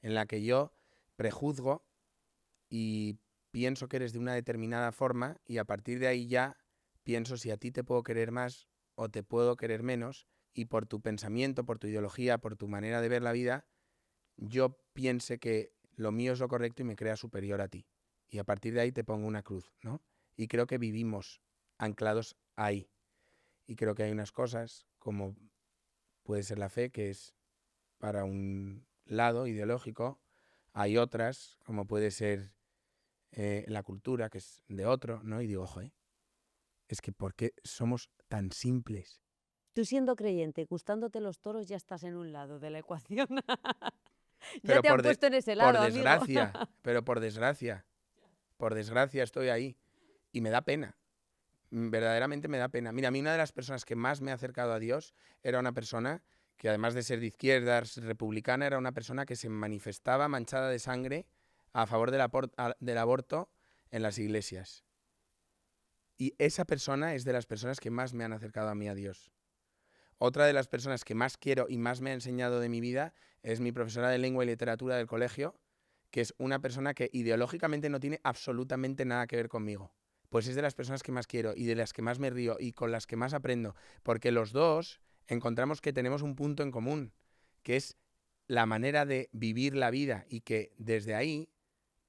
En la que yo prejuzgo y pienso que eres de una determinada forma y a partir de ahí ya pienso si a ti te puedo querer más o te puedo querer menos y por tu pensamiento, por tu ideología, por tu manera de ver la vida, yo piense que lo mío es lo correcto y me crea superior a ti. Y a partir de ahí te pongo una cruz, ¿no? Y creo que vivimos anclados ahí. Y creo que hay unas cosas, como puede ser la fe, que es para un lado ideológico. Hay otras, como puede ser la cultura, que es de otro, ¿no? Y digo, joder, es que ¿por qué somos tan simples? Tú siendo creyente, gustándote los toros, ya estás en un lado de la ecuación. Ya Pero te han puesto en ese por lado, amigo. desgracia, pero por desgracia estoy ahí. Y me da pena, verdaderamente me da pena. Mira, a mí una de las personas que más me ha acercado a Dios era una persona que además de ser de izquierdas, republicana, era una persona que se manifestaba manchada de sangre a favor del aborto en las iglesias. Y esa persona es de las personas que más me han acercado a mí a Dios. Otra de las personas que más quiero y más me ha enseñado de mi vida es mi profesora de lengua y literatura del colegio, que es una persona que ideológicamente no tiene absolutamente nada que ver conmigo. Pues es de las personas que más quiero y de las que más me río y con las que más aprendo, porque los dos encontramos que tenemos un punto en común, que es la manera de vivir la vida y que desde ahí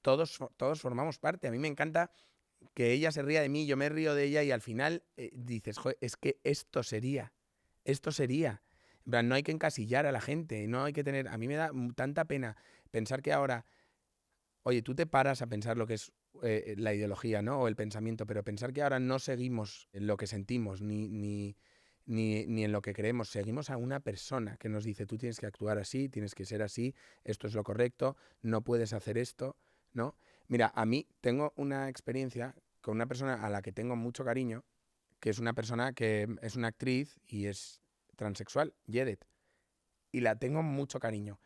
todos formamos parte. A mí me encanta que ella se ría de mí, yo me río de ella y al final dices, joder, es que esto sería. En plan, no hay que encasillar a la gente, no hay que tener... A mí me da tanta pena pensar que ahora, oye, tú te paras a pensar lo que es la ideología, ¿no? O el pensamiento, pero pensar que ahora no seguimos en lo que sentimos ni en lo que creemos, seguimos a una persona que nos dice, tú tienes que actuar así, tienes que ser así, esto es lo correcto, no puedes hacer esto, ¿no? Mira, a mí tengo una experiencia con una persona a la que tengo mucho cariño, que es una persona que es una actriz y es transexual, Yedet, y la tengo mucho cariño.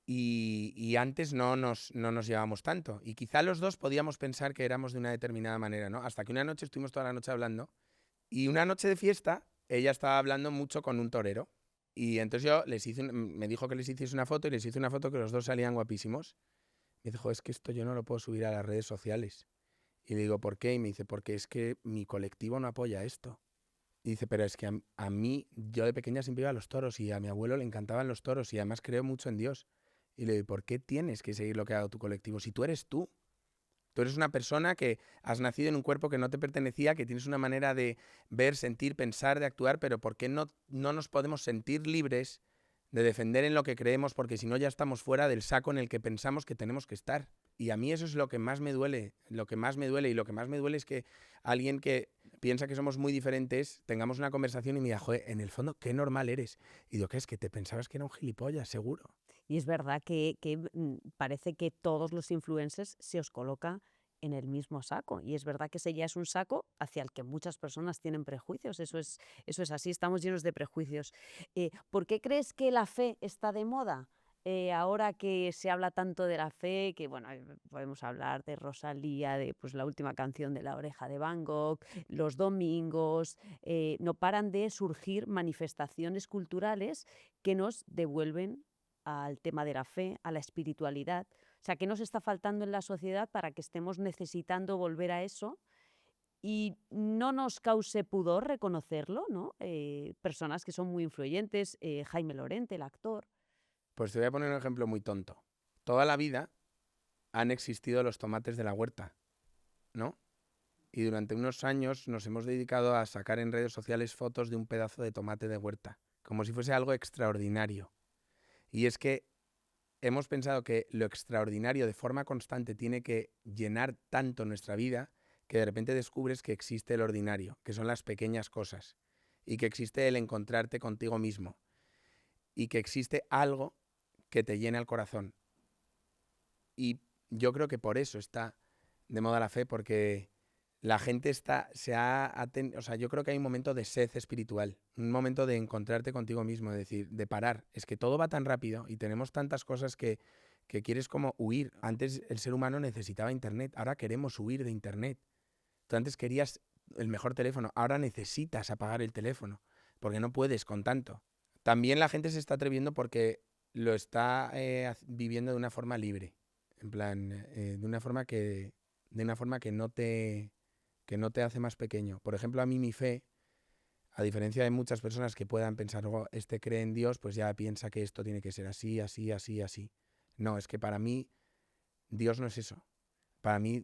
Y antes no nos llevábamos tanto. Y quizá los dos podíamos pensar que éramos de una determinada manera, ¿no? Hasta que una noche estuvimos toda la noche hablando. Y una noche de fiesta, ella estaba hablando mucho con un torero. Y entonces yo me dijo que les hiciese una foto y les hice una foto que los dos salían guapísimos. Me dijo, es que esto yo no lo puedo subir a las redes sociales. Y le digo, ¿por qué? Y me dice, porque es que mi colectivo no apoya esto. Y dice, pero es que a mí, yo de pequeña siempre iba a los toros y a mi abuelo le encantaban los toros y además creo mucho en Dios. Y le digo, ¿por qué tienes que seguir lo que ha dado tu colectivo? Si tú eres tú. Tú eres una persona que has nacido en un cuerpo que no te pertenecía, que tienes una manera de ver, sentir, pensar, de actuar, pero ¿por qué no nos podemos sentir libres de defender en lo que creemos? Porque si no ya estamos fuera del saco en el que pensamos que tenemos que estar. Y a mí eso es lo que más me duele, lo que más me duele. Y lo que más me duele es que alguien que piensa que somos muy diferentes, tengamos una conversación y me diga, joder, en el fondo, qué normal eres. Y digo, ¿qué es? Que te pensabas que era un gilipollas, seguro. Y es verdad que parece que todos los influencers se os coloca en el mismo saco. Y es verdad que ese ya es un saco hacia el que muchas personas tienen prejuicios. Eso es así, estamos llenos de prejuicios. ¿Por qué crees que la fe está de moda? ahora que se habla tanto de la fe, que bueno, podemos hablar de Rosalía, de pues, la última canción de La Oreja de Van Gogh, los domingos, no paran de surgir manifestaciones culturales que nos devuelven al tema de la fe, a la espiritualidad. O sea, ¿qué nos está faltando en la sociedad para que estemos necesitando volver a eso? Y no nos cause pudor reconocerlo, ¿no? Personas que son muy influyentes, Jaime Lorente, el actor. Pues te voy a poner un ejemplo muy tonto. Toda la vida han existido los tomates de la huerta, ¿no? Y durante unos años nos hemos dedicado a sacar en redes sociales fotos de un pedazo de tomate de huerta, como si fuese algo extraordinario. Y es que hemos pensado que lo extraordinario de forma constante tiene que llenar tanto nuestra vida que de repente descubres que existe el ordinario, que son las pequeñas cosas, y que existe el encontrarte contigo mismo, y que existe algo que te llena el corazón. Y yo creo que por eso está de moda la fe, porque la gente o sea, yo creo que hay un momento de sed espiritual, un momento de encontrarte contigo mismo, de decir, de parar. Es que todo va tan rápido y tenemos tantas cosas que quieres como huir. Antes el ser humano necesitaba internet, ahora queremos huir de internet. Tú antes querías el mejor teléfono, ahora necesitas apagar el teléfono, porque no puedes con tanto. También la gente se está atreviendo porque lo está viviendo de una forma libre, en plan, de una forma que no te hace más pequeño. Por ejemplo, a mí mi fe, a diferencia de muchas personas que puedan pensar, oh, este cree en Dios, pues ya piensa que esto tiene que ser así, así, así, así. No, es que para mí Dios no es eso. Para mí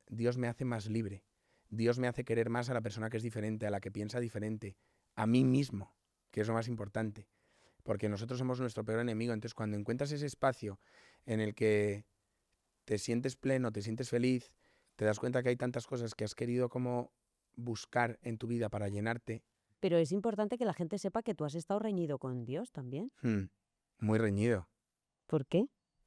Dios me hace más libre. Dios me hace querer más a la persona que es diferente, a la que piensa diferente, a mí mismo, que es lo más importante. Porque nosotros somos nuestro peor enemigo. Entonces, cuando encuentras ese espacio en el que te sientes pleno, te sientes feliz, te das cuenta que hay tantas cosas que has querido como buscar en tu vida para llenarte. Pero es importante que la gente sepa que tú has estado reñido con Dios también. Muy reñido. ¿Por qué?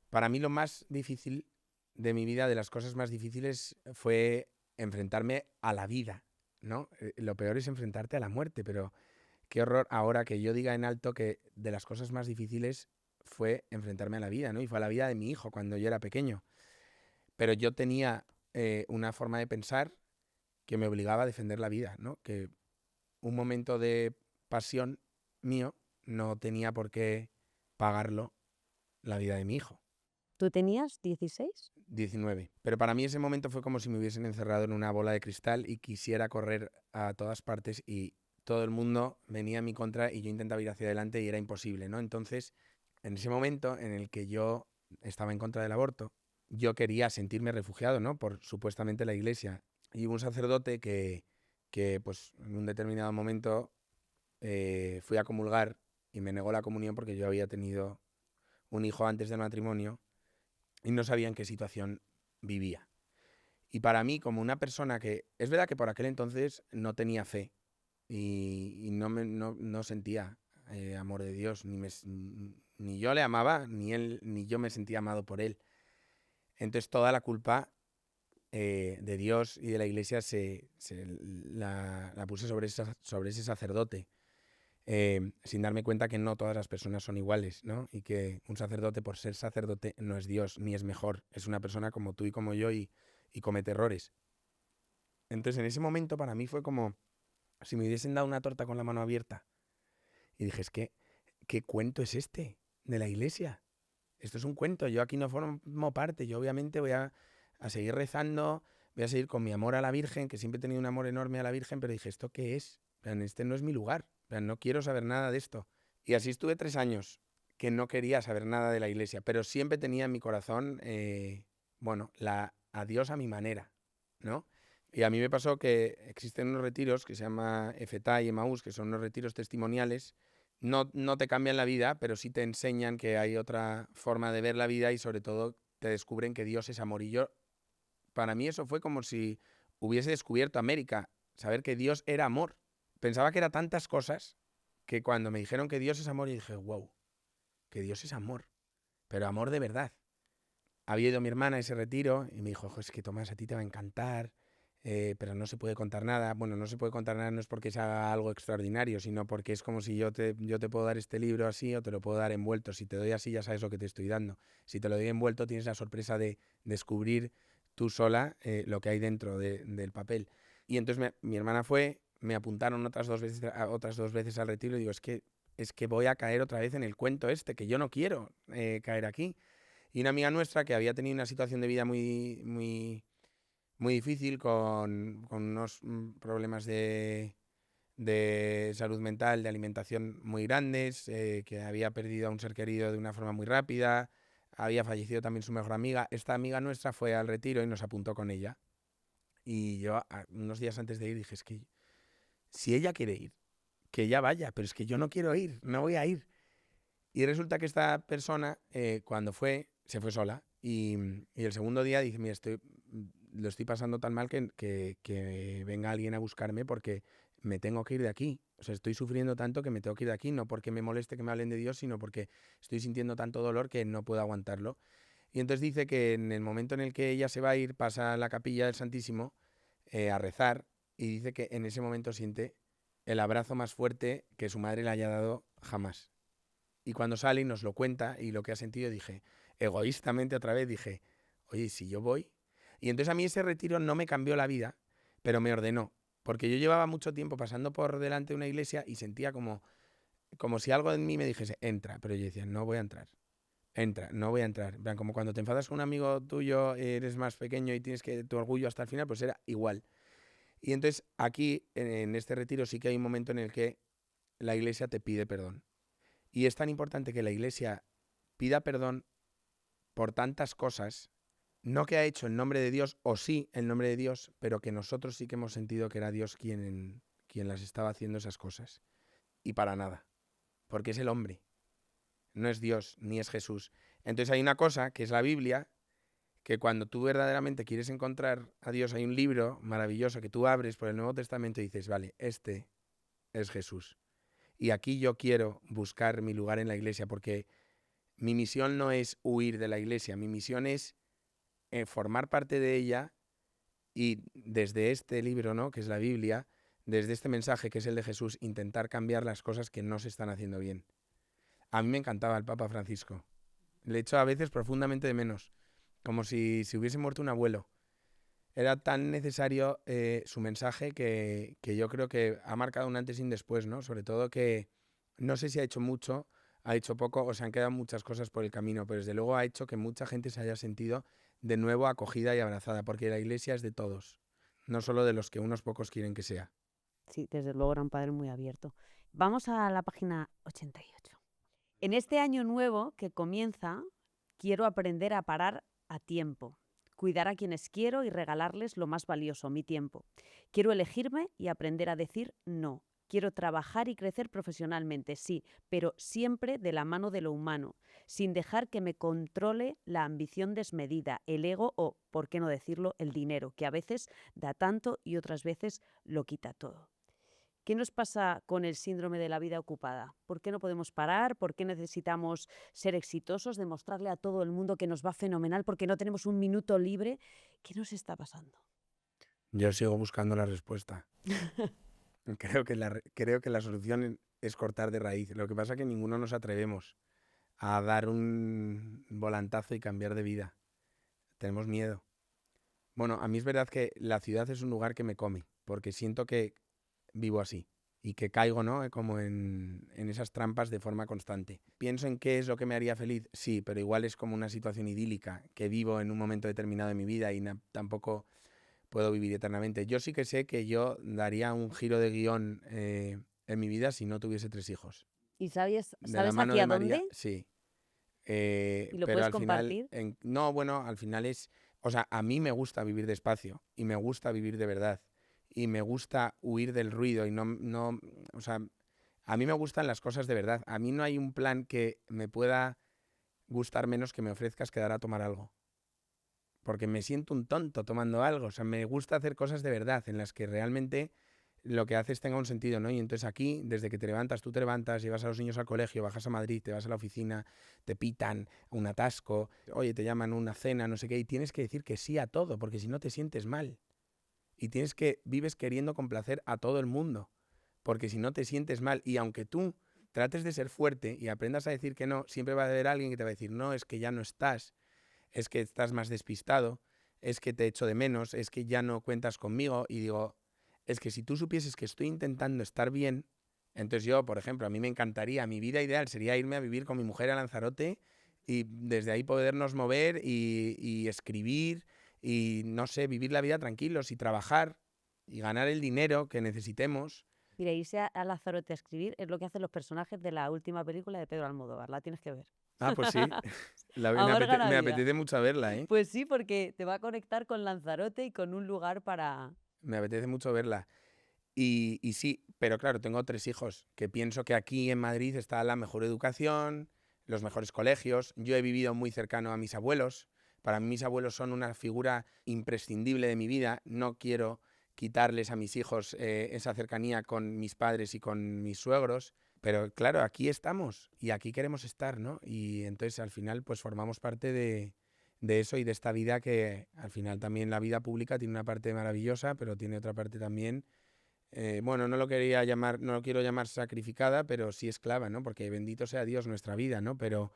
Para mí lo más difícil de mi vida, de las cosas más difíciles, fue enfrentarme a la vida, ¿no? Lo peor es enfrentarte a la muerte, pero qué horror ahora que yo diga en alto que de las cosas más difíciles fue enfrentarme a la vida, ¿no? Y fue a la vida de mi hijo cuando yo era pequeño. Pero yo tenía una forma de pensar que me obligaba a defender la vida, ¿no? Que un momento de pasión mío no tenía por qué pagarlo la vida de mi hijo. ¿Tú tenías 16? 19. Pero para mí ese momento fue como si me hubiesen encerrado en una bola de cristal y quisiera correr a todas partes y todo el mundo venía en mi contra y yo intentaba ir hacia adelante y era imposible, ¿no? Entonces, en ese momento en el que yo estaba en contra del aborto, yo quería sentirme refugiado, ¿no? Por supuestamente la iglesia. Y hubo un sacerdote que pues, en un determinado momento fui a comulgar y me negó la comunión porque yo había tenido un hijo antes del matrimonio y no sabía en qué situación vivía. Y para mí, como una persona que... Es verdad que por aquel entonces no tenía fe y no sentía amor de Dios, ni yo le amaba, ni yo me sentía amado por él. Entonces toda la culpa de Dios y de la iglesia la puse sobre ese sacerdote. Sin darme cuenta que no todas las personas son iguales, ¿no? Y que un sacerdote, por ser sacerdote, no es Dios, ni es mejor. Es una persona como tú y como yo y comete errores. Entonces, en ese momento, para mí fue como si me hubiesen dado una torta con la mano abierta. Y dije, es que, ¿qué cuento es este de la iglesia? Esto es un cuento, yo aquí no formo parte. Yo obviamente voy a seguir rezando, voy a seguir con mi amor a la Virgen, que siempre he tenido un amor enorme a la Virgen, pero dije, ¿esto qué es? Este no es mi lugar. No quiero saber nada de esto. Y así estuve 3 años que no quería saber nada de la iglesia, pero siempre tenía en mi corazón, a Dios a mi manera, ¿no? Y a mí me pasó que existen unos retiros que se llama Efetá y Emaús, que son unos retiros testimoniales. No te cambian la vida, pero sí te enseñan que hay otra forma de ver la vida y sobre todo te descubren que Dios es amor. Y yo, para mí eso fue como si hubiese descubierto América, saber que Dios era amor. Pensaba que era tantas cosas que cuando me dijeron que Dios es amor, yo dije, wow, que Dios es amor, pero amor de verdad. Había ido mi hermana a ese retiro y me dijo, es que Tomás, a ti te va a encantar, pero no se puede contar nada. Bueno, no se puede contar nada no es porque sea algo extraordinario, sino porque es como si yo te puedo dar este libro así o te lo puedo dar envuelto. Si te doy así ya sabes lo que te estoy dando. Si te lo doy envuelto tienes la sorpresa de descubrir tú sola lo que hay dentro del papel. Y entonces mi hermana fue, me apuntaron otras dos veces al retiro y digo, es que voy a caer otra vez en el cuento este, que yo no quiero caer aquí. Y una amiga nuestra que había tenido una situación de vida muy difícil con unos problemas de salud mental, de alimentación muy grandes, que había perdido a un ser querido de una forma muy rápida, había fallecido también su mejor amiga. Esta amiga nuestra fue al retiro y nos apuntó con ella. Y yo unos días antes de ir dije, es que si ella quiere ir, que ella vaya, pero es que yo no quiero ir, no voy a ir. Y resulta que esta persona, cuando se fue sola. Y el segundo día dije, mira, lo estoy pasando tan mal que venga alguien a buscarme porque me tengo que ir de aquí. O sea, estoy sufriendo tanto que me tengo que ir de aquí, no porque me moleste que me hablen de Dios, sino porque estoy sintiendo tanto dolor que no puedo aguantarlo. Y entonces dice que en el momento en el que ella se va a ir, pasa a la capilla del Santísimo a rezar y dice que en ese momento siente el abrazo más fuerte que su madre le haya dado jamás. Y cuando sale y nos lo cuenta y lo que ha sentido, dije, egoístamente otra vez, dije, oye, si yo voy. Y entonces a mí ese retiro no me cambió la vida, pero me ordenó. Porque yo llevaba mucho tiempo pasando por delante de una iglesia y sentía como si algo en mí me dijese, entra. Pero yo decía, no voy a entrar. Entra, no voy a entrar. En plan, como cuando te enfadas con un amigo tuyo, eres más pequeño y tienes que tu orgullo hasta el final, pues era igual. Y entonces aquí, en este retiro, sí que hay un momento en el que la iglesia te pide perdón. Y es tan importante que la iglesia pida perdón por tantas cosas, no que ha hecho en nombre de Dios, o sí en nombre de Dios, pero que nosotros sí que hemos sentido que era Dios quien las estaba haciendo esas cosas. Y para nada, porque es el hombre, no es Dios, ni es Jesús. Entonces hay una cosa, que es la Biblia, que cuando tú verdaderamente quieres encontrar a Dios, hay un libro maravilloso que tú abres por el Nuevo Testamento y dices, vale, este es Jesús. Y aquí yo quiero buscar mi lugar en la iglesia, porque mi misión no es huir de la iglesia, mi misión es formar parte de ella y desde este libro, ¿no?, que es la Biblia, desde este mensaje que es el de Jesús, intentar cambiar las cosas que no se están haciendo bien. A mí me encantaba el Papa Francisco. Le echo a veces profundamente de menos, como si se hubiese muerto un abuelo. Era tan necesario su mensaje que yo creo que ha marcado un antes y un después, ¿no? Sobre todo que no sé si ha hecho mucho, ha hecho poco o se han quedado muchas cosas por el camino, pero desde luego ha hecho que mucha gente se haya sentido de nuevo acogida y abrazada, porque la iglesia es de todos, no solo de los que unos pocos quieren que sea. Sí, desde luego era un padre muy abierto. Vamos a la página 88. En este año nuevo que comienza, quiero aprender a parar a tiempo, cuidar a quienes quiero y regalarles lo más valioso, mi tiempo. Quiero elegirme y aprender a decir no. Quiero trabajar y crecer profesionalmente, sí, pero siempre de la mano de lo humano, sin dejar que me controle la ambición desmedida, el ego o, por qué no decirlo, el dinero, que a veces da tanto y otras veces lo quita todo. ¿Qué nos pasa con el síndrome de la vida ocupada? ¿Por qué no podemos parar? ¿Por qué necesitamos ser exitosos, demostrarle a todo el mundo que nos va fenomenal porque no tenemos un minuto libre? ¿Qué nos está pasando? Yo sigo buscando la respuesta. Creo que la solución es cortar de raíz. Lo que pasa es que ninguno nos atrevemos a dar un volantazo y cambiar de vida. Tenemos miedo. Bueno, a mí es verdad que la ciudad es un lugar que me come, porque siento que vivo así y que caigo, ¿no?, como en esas trampas de forma constante. Pienso en qué es lo que me haría feliz, sí, pero igual es como una situación idílica que vivo en un momento determinado de mi vida y tampoco puedo vivir eternamente. Yo sí que sé que yo daría un giro de guión en mi vida si no tuviese 3 hijos. ¿Y sabes De la mano de hacia María, dónde? sí. ¿Y lo Pero puedes al final, compartir? no, bueno, al final es, o sea, a mí me gusta vivir despacio y me gusta vivir de verdad y me gusta huir del ruido y no, o sea, a mí me gustan las cosas de verdad. A mí no hay un plan que me pueda gustar menos que me ofrezcas quedar a tomar algo. Porque me siento un tonto tomando algo. O sea, me gusta hacer cosas de verdad en las que realmente lo que haces tenga un sentido, ¿no? Y entonces aquí, desde que te levantas, tú te levantas, llevas a los niños al colegio, bajas a Madrid, te vas a la oficina, te pitan un atasco, oye, te llaman una cena, no sé qué, y tienes que decir que sí a todo, porque si no te sientes mal. y vives queriendo complacer a todo el mundo, porque si no te sientes mal. Y aunque tú trates de ser fuerte y aprendas a decir que no, siempre va a haber alguien que te va a decir, no, es que ya no estás, es que estás más despistado, es que te echo de menos, es que ya no cuentas conmigo. Y digo, es que si tú supieses que estoy intentando estar bien, entonces yo, por ejemplo, a mí me encantaría, mi vida ideal sería irme a vivir con mi mujer a Lanzarote y desde ahí podernos mover y escribir y, no sé, vivir la vida tranquilos y trabajar y ganar el dinero que necesitemos. Mira, irse a Lanzarote a escribir es lo que hacen los personajes de la última película de Pedro Almodóvar. La tienes que ver. Ah, pues sí, Amor gana me vida. apetece mucho verla, ¿eh? Pues sí, porque te va a conectar con Lanzarote y con un lugar para... Me apetece mucho verla. Y sí, pero claro, tengo 3 hijos, que pienso que aquí en Madrid está la mejor educación, los mejores colegios. Yo he vivido muy cercano a mis abuelos. Para mí mis abuelos son una figura imprescindible de mi vida. No quiero quitarles a mis hijos esa cercanía con mis padres y con mis suegros. Pero claro, aquí estamos y aquí queremos estar, ¿no? Y entonces al final pues formamos parte de eso y de esta vida que al final también la vida pública tiene una parte maravillosa, pero tiene otra parte también bueno, no lo quiero llamar sacrificada, pero sí esclava, ¿no? Porque bendito sea Dios nuestra vida, ¿no? Pero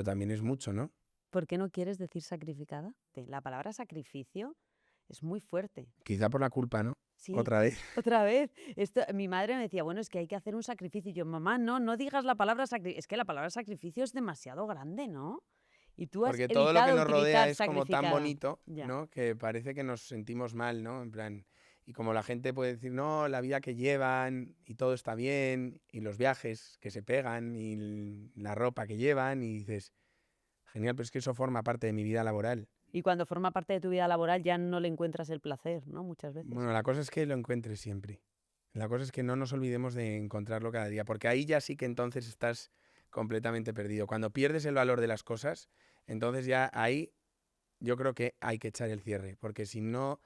también es mucho, ¿no? ¿Por qué no quieres decir sacrificada? La palabra sacrificio es muy fuerte. Quizá por la culpa, ¿no? Sí, Otra vez. otra vez. Mi madre me decía, bueno, es que hay que hacer un sacrificio. Y yo, mamá, no digas la palabra sacrificio. Es que la palabra sacrificio es demasiado grande, ¿no? Y tú has Porque todo lo que evitado nos rodea utilizar es como tan sacrificada. bonito, Ya. ¿no? Que parece que nos sentimos mal, ¿no? En plan, y como la gente puede decir, no, la vida que llevan y todo está bien, y los viajes que se pegan, y la ropa que llevan, y dices, genial, pero es que eso forma parte de mi vida laboral. Y cuando forma parte de tu vida laboral ya no le encuentras el placer, ¿no? Muchas veces. Bueno, la cosa es que lo encuentres siempre. La cosa es que no nos olvidemos de encontrarlo cada día, porque ahí ya sí que entonces estás completamente perdido. Cuando pierdes el valor de las cosas, entonces ya ahí yo creo que hay que echar el cierre, porque si no,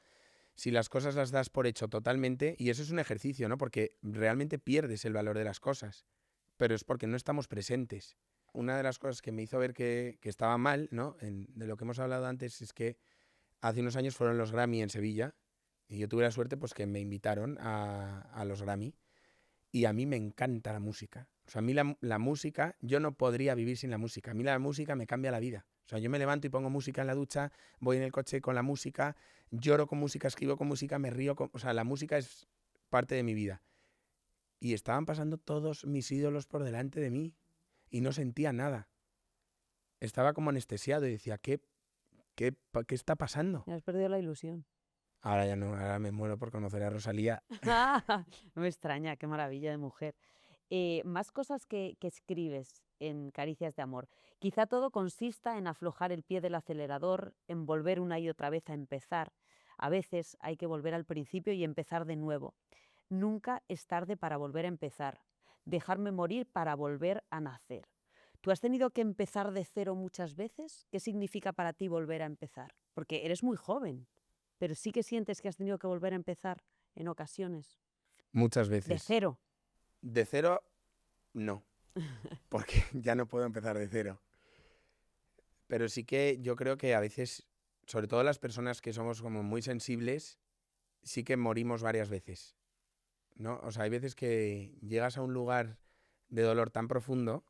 si las cosas las das por hecho totalmente, y eso es un ejercicio, ¿no? Porque realmente pierdes el valor de las cosas, pero es porque no estamos presentes. Una de las cosas que me hizo ver que estaba mal, ¿no? De lo que hemos hablado antes, es que hace unos años fueron los Grammy en Sevilla y yo tuve la suerte pues que me invitaron a los Grammy y a mí me encanta la música. O sea, a mí la música, yo no podría vivir sin la música. A mí la música me cambia la vida. O sea, yo me levanto y pongo música en la ducha, voy en el coche con la música, lloro con música, escribo con música, me río con... O sea, la música es parte de mi vida. Y estaban pasando todos mis ídolos por delante de mí y no sentía nada. Estaba como anestesiado y decía, ¿qué está pasando? Ya has perdido la ilusión. Ahora ya no, ahora me muero por conocer a Rosalía. No me extraña, qué maravilla de mujer. Más cosas que escribes en Caricias de Amor. Quizá todo consista en aflojar el pie del acelerador, en volver una y otra vez a empezar. A veces hay que volver al principio y empezar de nuevo. Nunca es tarde para volver a empezar. Dejarme morir para volver a nacer. ¿Tú has tenido que empezar de cero muchas veces? ¿Qué significa para ti volver a empezar? Porque eres muy joven, pero sí que sientes que has tenido que volver a empezar en ocasiones. Muchas De veces. cero. De cero, no, porque ya no puedo empezar de cero. Pero sí que yo creo que a veces, sobre todo las personas que somos como muy sensibles, sí que morimos varias veces, ¿no? O sea, hay veces que llegas a un lugar de dolor tan profundo,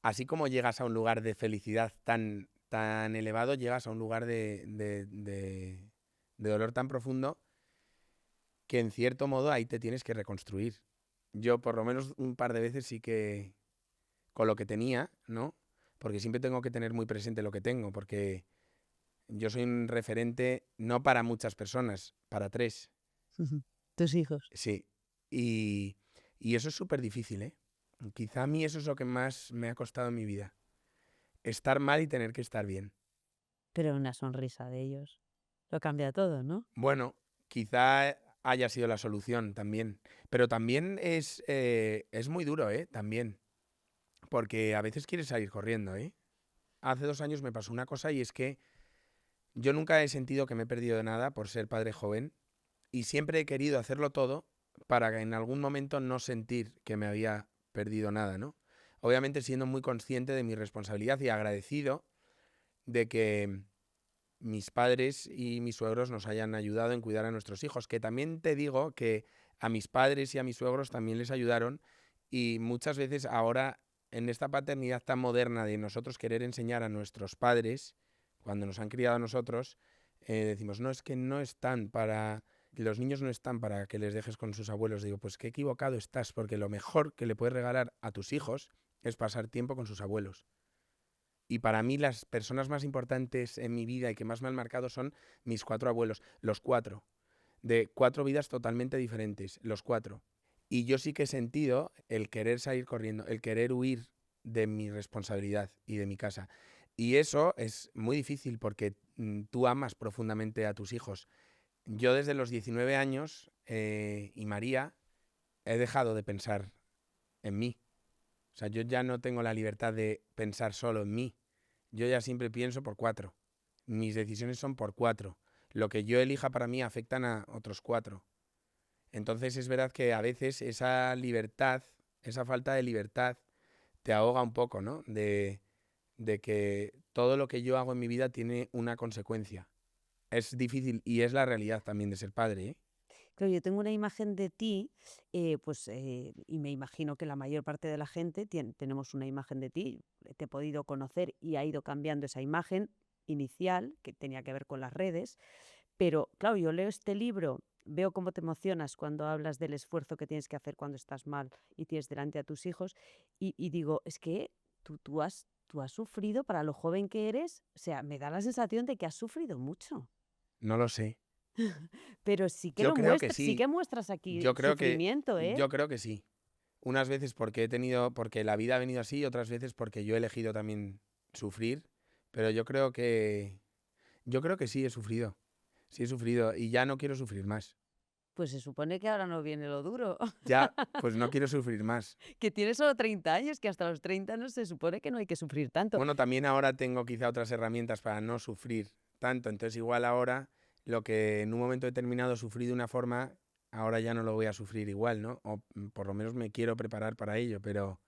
así como llegas a un lugar de felicidad tan elevado, llegas a un lugar de dolor tan profundo que en cierto modo ahí te tienes que reconstruir. Yo por lo menos un par de veces sí que con lo que tenía, ¿no? Porque siempre tengo que tener muy presente lo que tengo, porque yo soy un referente no para muchas personas, para 3. Tus hijos. Sí. Y, y eso es súper difícil, ¿eh? Quizá a mí eso es lo que más me ha costado en mi vida. Estar mal y tener que estar bien. Pero una sonrisa de ellos lo cambia todo, ¿no? Bueno, quizá haya sido la solución también. Pero también es muy duro, ¿eh? También. Porque a veces quieres salir corriendo, ¿eh? Hace 2 años me pasó una cosa y es que yo nunca he sentido que me he perdido de nada por ser padre joven y siempre he querido hacerlo todo para que en algún momento no sentir que me había perdido nada, ¿no? Obviamente siendo muy consciente de mi responsabilidad y agradecido de que mis padres y mis suegros nos hayan ayudado en cuidar a nuestros hijos, que también te digo que a mis padres y a mis suegros también les ayudaron y muchas veces ahora en esta paternidad tan moderna de nosotros querer enseñar a nuestros padres, cuando nos han criado a nosotros, decimos, no, es que no están para... Los niños no están para que les dejes con sus abuelos. Digo, pues qué equivocado estás, porque lo mejor que le puedes regalar a tus hijos es pasar tiempo con sus abuelos. Y para mí las personas más importantes en mi vida y que más me han marcado son mis 4 abuelos, los 4, de 4 vidas totalmente diferentes, los 4. Y yo sí que he sentido el querer salir corriendo, el querer huir de mi responsabilidad y de mi casa. Y eso es muy difícil porque tú amas profundamente a tus hijos. Yo desde los 19 años y María he dejado de pensar en mí. O sea, yo ya no tengo la libertad de pensar solo en mí. Yo ya siempre pienso por 4. Mis decisiones son por 4. Lo que yo elija para mí afectan a otros 4. Entonces es verdad que a veces esa libertad, esa falta de libertad, te ahoga un poco, ¿no? De que todo lo que yo hago en mi vida tiene una consecuencia. Es difícil y es la realidad también de ser padre, ¿eh? Claro, yo tengo una imagen de ti, y me imagino que la mayor parte de la gente tenemos una imagen de ti. Te he podido conocer y ha ido cambiando esa imagen inicial, que tenía que ver con las redes. Pero claro, yo leo este libro, veo cómo te emocionas cuando hablas del esfuerzo que tienes que hacer cuando estás mal y tienes delante a tus hijos, y digo, es que tú has sufrido para lo joven que eres, o sea, me da la sensación de que has sufrido mucho. No lo sé. Pero sí que Yo lo creo que muestras, sí sí. que muestras aquí Yo creo que, sufrimiento, ¿eh? yo creo que sí. Unas veces porque la vida ha venido así, otras veces porque yo he elegido también sufrir. Pero yo creo que sí he sufrido. Sí he sufrido y ya no quiero sufrir más. Pues se supone que ahora no viene lo duro, Ya, pues no quiero sufrir más. que tienes solo 30 años, que hasta los 30 no se supone que no hay que sufrir tanto. Bueno, también ahora tengo quizá otras herramientas para no sufrir tanto. Entonces igual ahora lo que en un momento determinado sufrí de una forma, ahora ya no lo voy a sufrir igual, ¿no? O por lo menos me quiero preparar para ello, pero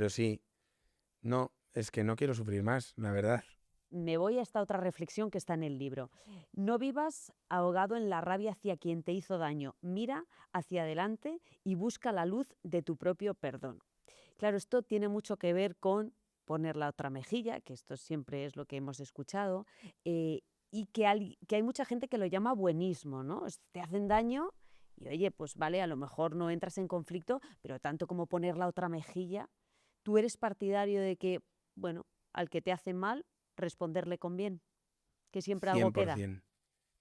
sí, no, es que no quiero sufrir más, la verdad. Me voy a esta otra reflexión que está en el libro. No vivas ahogado en la rabia hacia quien te hizo daño. Mira hacia adelante y busca la luz de tu propio perdón. Claro, esto tiene mucho que ver con poner la otra mejilla, que esto siempre es lo que hemos escuchado, y que hay mucha gente que lo llama buenismo, ¿no? Te hacen daño y oye, pues vale, a lo mejor no entras en conflicto, pero tanto como poner la otra mejilla, tú eres partidario de que, bueno, al que te hace mal, responderle con bien, que siempre algo queda. 100%.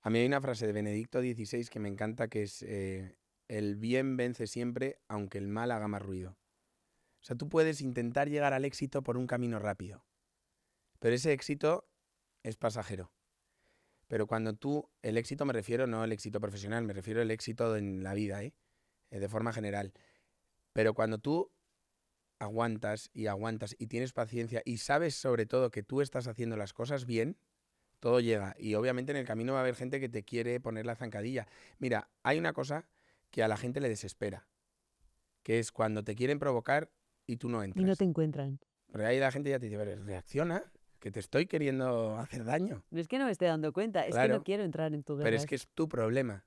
A mí hay una frase de Benedicto XVI que me encanta que es el bien vence siempre aunque el mal haga más ruido. O sea, tú puedes intentar llegar al éxito por un camino rápido, pero ese éxito es pasajero. Pero cuando el éxito me refiero no al éxito profesional, me refiero al éxito en la vida, de forma general. Pero cuando tú aguantas y tienes paciencia y sabes sobre todo que tú estás haciendo las cosas bien, todo llega. Y obviamente en el camino va a haber gente que te quiere poner la zancadilla. Mira, hay una cosa que a la gente le desespera, que es cuando te quieren provocar y tú no Y no te entras. encuentran. Porque ahí la gente ya te dice, "Pero reacciona, que te estoy queriendo hacer daño". No es que no me esté dando cuenta, es que no Claro, quiero entrar en tu pero guerra. es que es tu problema.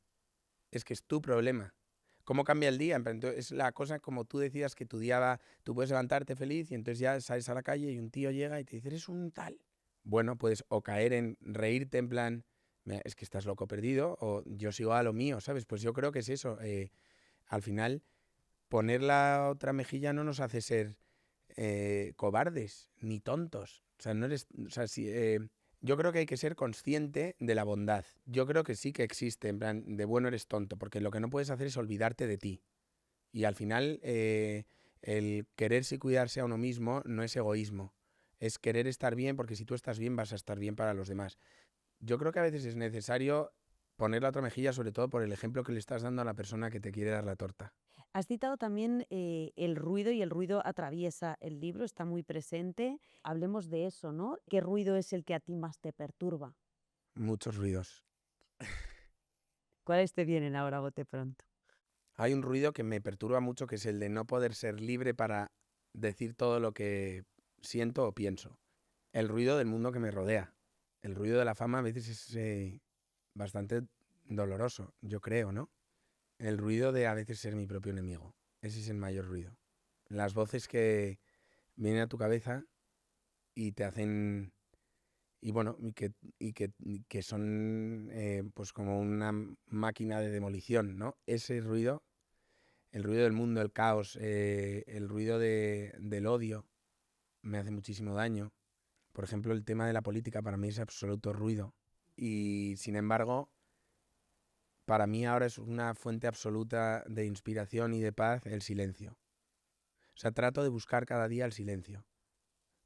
Es que es tu problema. ¿Cómo cambia el día? Entonces, es la cosa como tú decías que tu día va, tú puedes levantarte feliz y entonces ya sales a la calle y un tío llega y te dice, eres un tal. Bueno, puedes o caer en reírte en plan, "Mira, es que estás loco perdido", o yo sigo a lo mío, ¿sabes? Pues yo creo que es eso. Al final, poner la otra mejilla no nos hace ser cobardes ni tontos. O sea, no eres, o sea, si, yo creo que hay que ser consciente de la bondad. Yo creo que sí que existe, en plan, de bueno eres tonto, porque lo que no puedes hacer es olvidarte de ti. Y al final, el quererse y cuidarse a uno mismo no es egoísmo. Es querer estar bien, porque si tú estás bien, vas a estar bien para los demás. Yo creo que a veces es necesario poner la otra mejilla, sobre todo por el ejemplo que le estás dando a la persona que te quiere dar la torta. Has citado también el ruido y el ruido atraviesa el libro, está muy presente. Hablemos de eso, ¿no? ¿Qué ruido es el que a ti más te perturba? Muchos ruidos. ¿Cuáles te vienen ahora a bote pronto? Hay un ruido que me perturba mucho, que es el de no poder ser libre para decir todo lo que siento o pienso. El ruido del mundo que me rodea. el ruido de la fama a veces es bastante doloroso, yo creo, ¿no? El ruido de a veces ser mi propio enemigo. Ese es el mayor ruido. Las voces que vienen a tu cabeza y te hacen... Y bueno, que son pues como una máquina de demolición, ¿no? Ese ruido, el ruido del mundo, el caos, el ruido del odio, me hace muchísimo daño. Por ejemplo, el tema de la política para mí es absoluto ruido. Y sin embargo, para mí ahora es una fuente absoluta de inspiración y de paz el silencio. O sea, trato de buscar cada día el silencio.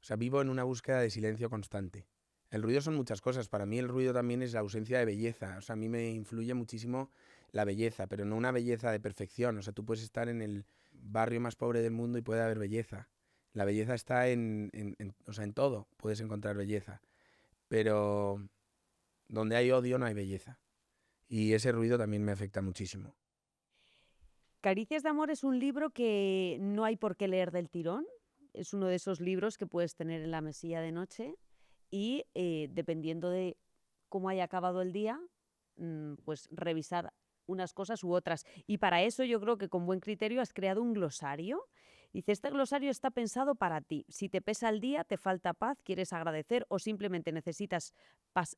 O sea, vivo en una búsqueda de silencio constante. El ruido son muchas cosas. Para mí el ruido también es la ausencia de belleza. O sea, a mí me influye muchísimo la belleza, pero no una belleza de perfección. O sea, tú puedes estar en el barrio más pobre del mundo y puede haber belleza. La belleza está o sea, en todo puedes encontrar belleza. Pero donde hay odio no hay belleza. Y ese ruido también me afecta muchísimo. Caricias de amor es un libro que no hay por qué leer del tirón. Es uno de esos libros que puedes tener en la mesilla de noche y dependiendo de cómo haya acabado el día, pues revisar unas cosas u otras. Y para eso yo creo que con buen criterio has creado un glosario. Dice, este glosario está pensado para ti. Si te pesa el día, te falta paz, quieres agradecer o simplemente necesitas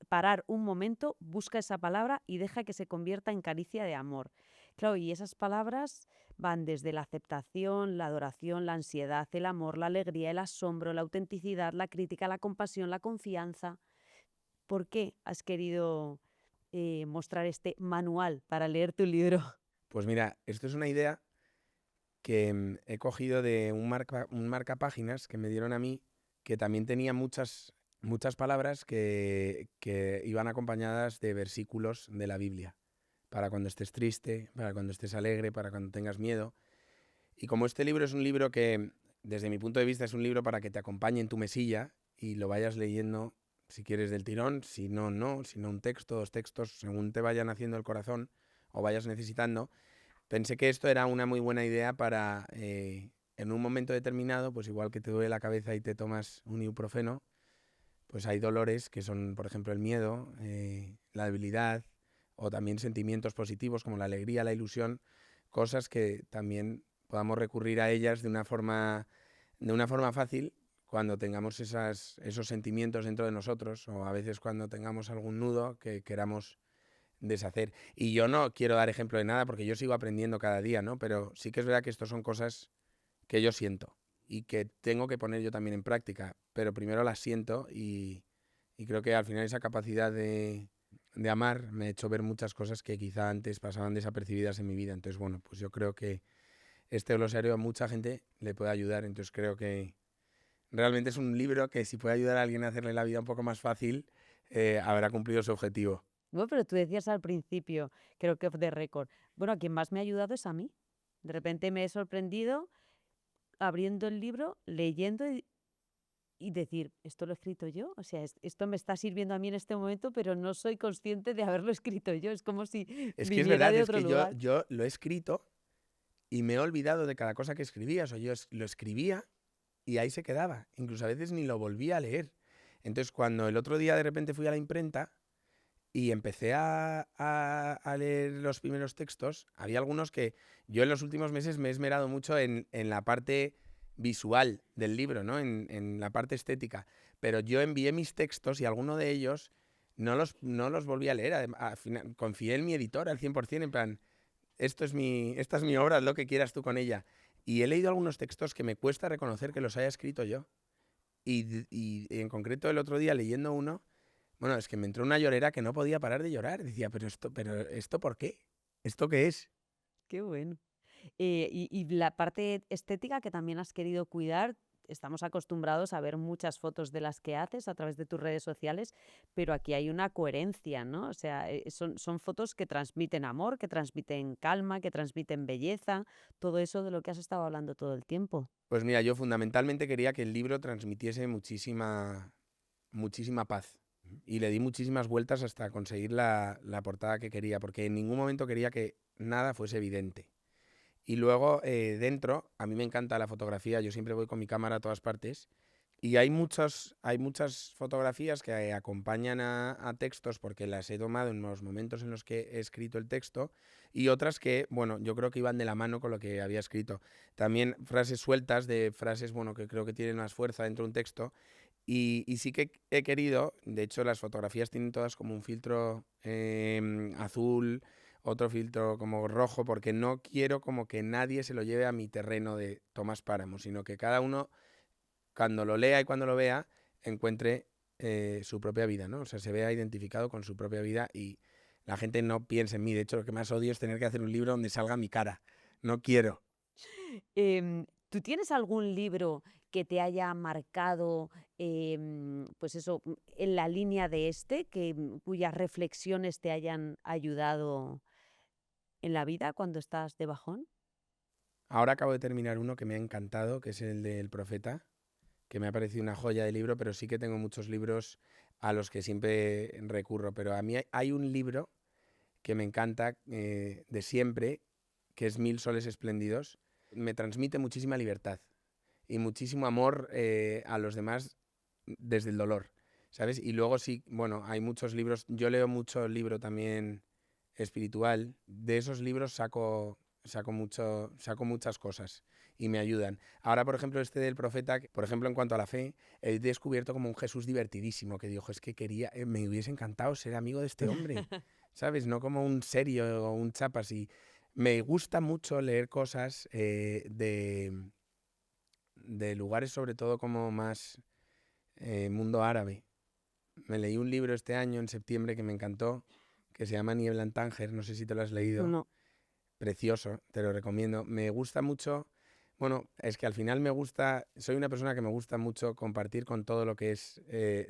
parar un momento, busca esa palabra y deja que se convierta en caricia de amor. Claro, y esas palabras van desde la aceptación, la adoración, la ansiedad, el amor, la alegría, el asombro, la autenticidad, la crítica, la compasión, la confianza. ¿Por qué has querido mostrar este manual para leer tu libro? Pues mira, esto es una idea que he cogido de un marcapáginas que me dieron a mí, que también tenía muchas palabras que iban acompañadas de versículos de la Biblia, para cuando estés triste, para cuando estés alegre, para cuando tengas miedo. Y como este libro es un libro que, desde mi punto de vista, es un libro para que te acompañe en tu mesilla y lo vayas leyendo, si quieres del tirón, si no, no, si no un texto, dos textos, según te vayan haciendo el corazón o vayas necesitando. Pensé que esto era una muy buena idea para, en un momento determinado, pues igual que te duele la cabeza y te tomas un ibuprofeno, pues hay dolores que son, por ejemplo, el miedo, la debilidad o también sentimientos positivos como la alegría, la ilusión, cosas que también podamos recurrir a ellas de una forma fácil cuando tengamos esos sentimientos dentro de nosotros o a veces cuando tengamos algún nudo que queramos deshacer. Y yo no quiero dar ejemplo de nada porque yo sigo aprendiendo cada día, ¿no? Pero sí que es verdad que estos son cosas que yo siento y que tengo que poner yo también en práctica, pero primero las siento y creo que al final esa capacidad de amar me ha hecho ver muchas cosas que quizá antes pasaban desapercibidas en mi vida. Entonces, bueno, pues yo creo que este glosario a mucha gente le puede ayudar. Entonces creo que realmente es un libro que si puede ayudar a alguien a hacerle la vida un poco más fácil, habrá cumplido su objetivo. Bueno, pero tú decías al principio, creo que de récord, bueno, a quien más me ha ayudado es a mí. De repente me he sorprendido abriendo el libro, leyendo y decir, ¿esto lo he escrito yo? O sea, esto me está sirviendo a mí en este momento, pero no soy consciente de haberlo escrito yo. Es como si Es que es viniera verdad, de es otro que yo, lugar. yo lo he escrito y me he olvidado de cada cosa que escribía. O sea, yo lo escribía y ahí se quedaba. Incluso a veces ni lo volvía a leer. Entonces, cuando el otro día de repente fui a la imprenta y empecé a leer los primeros textos, había algunos que yo en los últimos meses me he esmerado mucho en la parte visual del libro, ¿no? En la parte estética. Pero yo envié mis textos y alguno de ellos no los volví a leer. Al final, confié en mi editor al 100%, en plan, esta es mi obra, haz lo que quieras tú con ella. Y he leído algunos textos que me cuesta reconocer que los haya escrito yo. Y en concreto el otro día leyendo uno, bueno, es que me entró una llorera que no podía parar de llorar. Decía, pero esto ¿por qué? ¿Esto qué es? Qué bueno. Y la parte estética que también has querido cuidar, estamos acostumbrados a ver muchas fotos de las que haces a través de tus redes sociales, pero aquí hay una coherencia, ¿no? O sea, son fotos que transmiten amor, que transmiten calma, que transmiten belleza, todo eso de lo que has estado hablando todo el tiempo. Pues mira, yo fundamentalmente quería que el libro transmitiese muchísima paz. Y le di muchísimas vueltas hasta conseguir la portada que quería, porque en ningún momento quería que nada fuese evidente. Y luego dentro, a mí me encanta la fotografía, yo siempre voy con mi cámara a todas partes Y hay muchas fotografías que acompañan a textos porque las he tomado en los momentos en los que he escrito el texto y otras que, bueno, yo creo que iban de la mano con lo que había escrito. También frases sueltas de frases, bueno, que creo que tienen más fuerza dentro de un texto. Y sí que he querido, de hecho las fotografías tienen todas como un filtro azul, otro filtro como rojo, porque no quiero como que nadie se lo lleve a mi terreno de Tomás Páramo, sino que cada uno cuando lo lea y cuando lo vea, encuentre su propia vida, ¿no? O sea, se vea identificado con su propia vida y la gente no piense en mí. De hecho, lo que más odio es tener que hacer un libro donde salga mi cara. No quiero. ¿Tú tienes algún libro que te haya marcado, pues eso, en la línea de este, cuyas reflexiones te hayan ayudado en la vida cuando estás de bajón? Ahora acabo de terminar uno que me ha encantado, que es el del Profeta, que me ha parecido una joya de libro, pero sí que tengo muchos libros a los que siempre recurro. Pero a mí hay un libro que me encanta de siempre, que es Mil soles espléndidos. Me transmite muchísima libertad y muchísimo amor a los demás desde el dolor, ¿sabes? Y luego sí, bueno, hay muchos libros, yo leo mucho libro también espiritual, de esos libros saco muchas cosas y me ayudan. Ahora, por ejemplo, este del profeta, por ejemplo, en cuanto a la fe, he descubierto como un Jesús divertidísimo, que dijo, es que quería, me hubiese encantado ser amigo de este hombre, ¿sabes? No como un serio o un chapas. Y me gusta mucho leer cosas de lugares sobre todo como más mundo árabe. Me leí un libro este año, en septiembre, que me encantó, que se llama Niebla en Tánger, no sé si te lo has leído. No. Precioso, te lo recomiendo. Me gusta mucho, bueno, es que al final soy una persona que me gusta mucho compartir con todo lo que es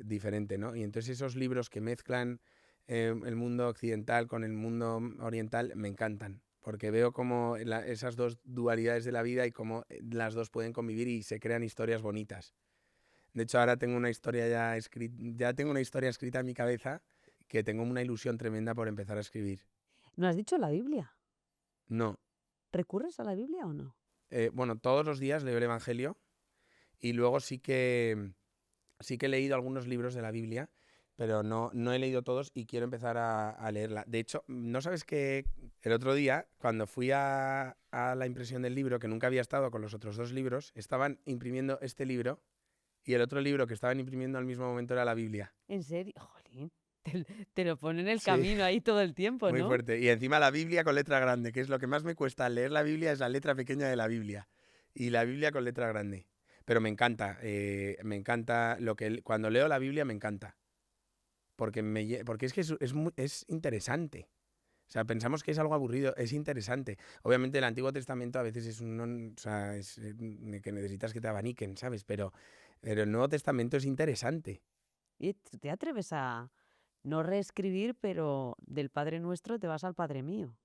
diferente, ¿no? Y entonces esos libros que mezclan el mundo occidental con el mundo oriental me encantan, porque veo como esas dos dualidades de la vida y cómo las dos pueden convivir y se crean historias bonitas. De hecho, ahora tengo una historia ya tengo una historia escrita en mi cabeza que tengo una ilusión tremenda por empezar a escribir. ¿No has dicho la Biblia? No, ¿Recurres a la Biblia o no? bueno, todos los días leo el Evangelio y luego sí que he leído algunos libros de la Biblia, pero no he leído todos y quiero empezar a leerla. De hecho, ¿no sabes que el otro día, cuando fui a la impresión del libro, que nunca había estado con los otros dos libros, estaban imprimiendo este libro y el otro libro que estaban imprimiendo al mismo momento era la Biblia? ¿En serio? Jolín, te lo pone en el Sí, camino ahí todo el tiempo, muy ¿no? fuerte. Y encima la Biblia con letra grande, que es lo que más me cuesta al leer la Biblia, es la letra pequeña de la Biblia. Y la Biblia con letra grande. Pero me encanta cuando leo la Biblia me encanta, porque es que es interesante. O sea, pensamos que es algo aburrido, es interesante. Obviamente el Antiguo Testamento a veces o sea, que necesitas que te abaniquen, ¿sabes? Pero el Nuevo Testamento es interesante. ¿Y tú te atreves a no reescribir, pero del Padre Nuestro te vas al Padre Mío?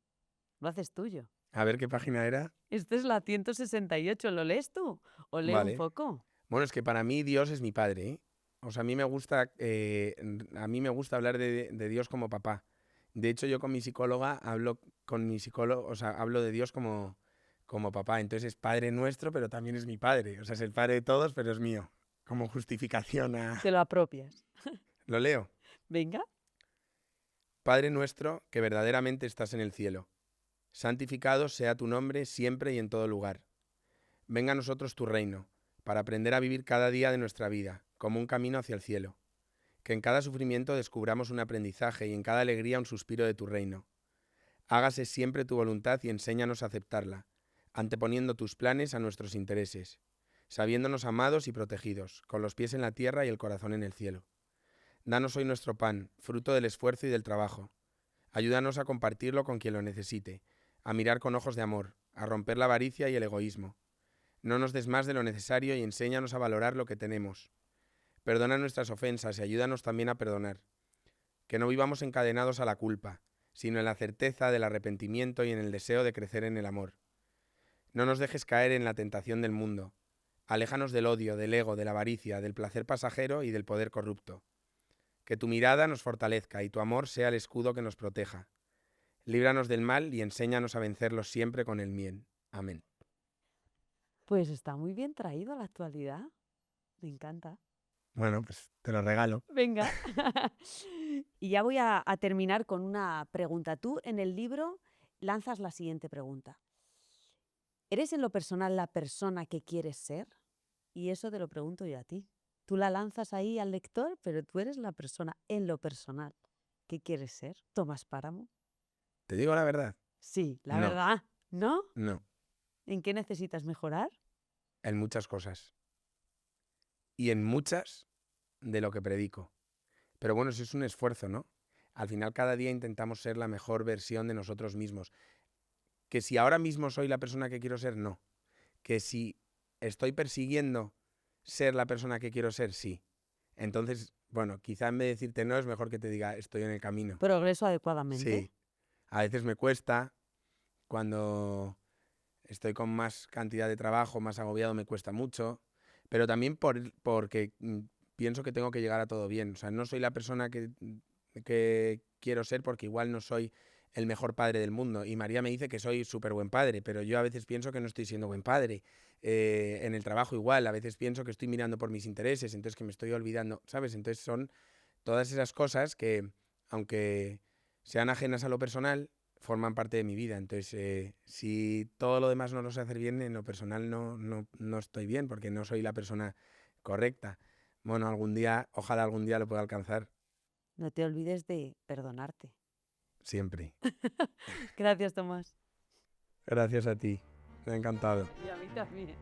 Lo haces tuyo. A ver qué página era. Esta es la 168. ¿Lo lees tú? ¿O leo un Vale. poco? Bueno, es que para mí Dios es mi padre, ¿eh? O sea, a mí me gusta hablar de Dios como papá. De hecho, yo con mi psicóloga hablo con mi psicólogo, o sea, hablo de Dios como papá. Entonces es Padre nuestro, pero también es mi padre. O sea, es el padre de todos, pero es mío. Como justificación Te lo apropias. Lo leo. Venga. Padre nuestro, que verdaderamente estás en el cielo. Santificado sea tu nombre siempre y en todo lugar. Venga a nosotros tu reino, para aprender a vivir cada día de nuestra vida, como un camino hacia el cielo. Que en cada sufrimiento descubramos un aprendizaje y en cada alegría un suspiro de tu reino. Hágase siempre tu voluntad y enséñanos a aceptarla, anteponiendo tus planes a nuestros intereses, sabiéndonos amados y protegidos, con los pies en la tierra y el corazón en el cielo. Danos hoy nuestro pan, fruto del esfuerzo y del trabajo. Ayúdanos a compartirlo con quien lo necesite, a mirar con ojos de amor, a romper la avaricia y el egoísmo. No nos des más de lo necesario y enséñanos a valorar lo que tenemos. Perdona nuestras ofensas y ayúdanos también a perdonar. Que no vivamos encadenados a la culpa, sino en la certeza del arrepentimiento y en el deseo de crecer en el amor. No nos dejes caer en la tentación del mundo. Aléjanos del odio, del ego, de la avaricia, del placer pasajero y del poder corrupto. Que tu mirada nos fortalezca y tu amor sea el escudo que nos proteja. Líbranos del mal y enséñanos a vencerlo siempre con el bien. Amén. Pues está muy bien traído a la actualidad. Me encanta. Bueno, pues te lo regalo. Venga. Y ya voy a terminar con una pregunta. Tú en el libro lanzas la siguiente pregunta. ¿Eres en lo personal la persona que quieres ser? Y eso te lo pregunto yo a ti. Tú la lanzas ahí al lector, pero tú eres la persona en lo personal que quieres ser. ¿Tomás Páramo? ¿Te digo la verdad? Sí, la No, verdad. ¿No? no, ¿En qué necesitas mejorar? en muchas cosas. Y en muchas de lo que predico. Pero bueno, eso es un esfuerzo, ¿no? Al final cada día intentamos ser la mejor versión de nosotros mismos. Que si ahora mismo soy la persona que quiero ser, no. Que si estoy persiguiendo ser la persona que quiero ser, sí. Entonces, bueno, quizá en vez de decirte no, es mejor que te diga estoy en el camino. Progreso adecuadamente. Sí. A veces me cuesta, cuando estoy con más cantidad de trabajo, más agobiado, me cuesta mucho. Pero también porque pienso que tengo que llegar a todo bien. O sea, no soy la persona que quiero ser porque igual no soy el mejor padre del mundo. Y María me dice que soy súper buen padre, pero yo a veces pienso que no estoy siendo buen padre. En el trabajo igual, a veces pienso que estoy mirando por mis intereses, entonces que me estoy olvidando, ¿sabes? Entonces son todas esas cosas que, aunque sean ajenas a lo personal, forman parte de mi vida. Entonces, si todo lo demás no lo sé hacer bien, en lo personal no estoy bien, porque no soy la persona correcta. Bueno, ojalá algún día lo pueda alcanzar. No te olvides de perdonarte. Siempre. Gracias, Tomás. Gracias a ti. Me ha encantado. Y a mí también.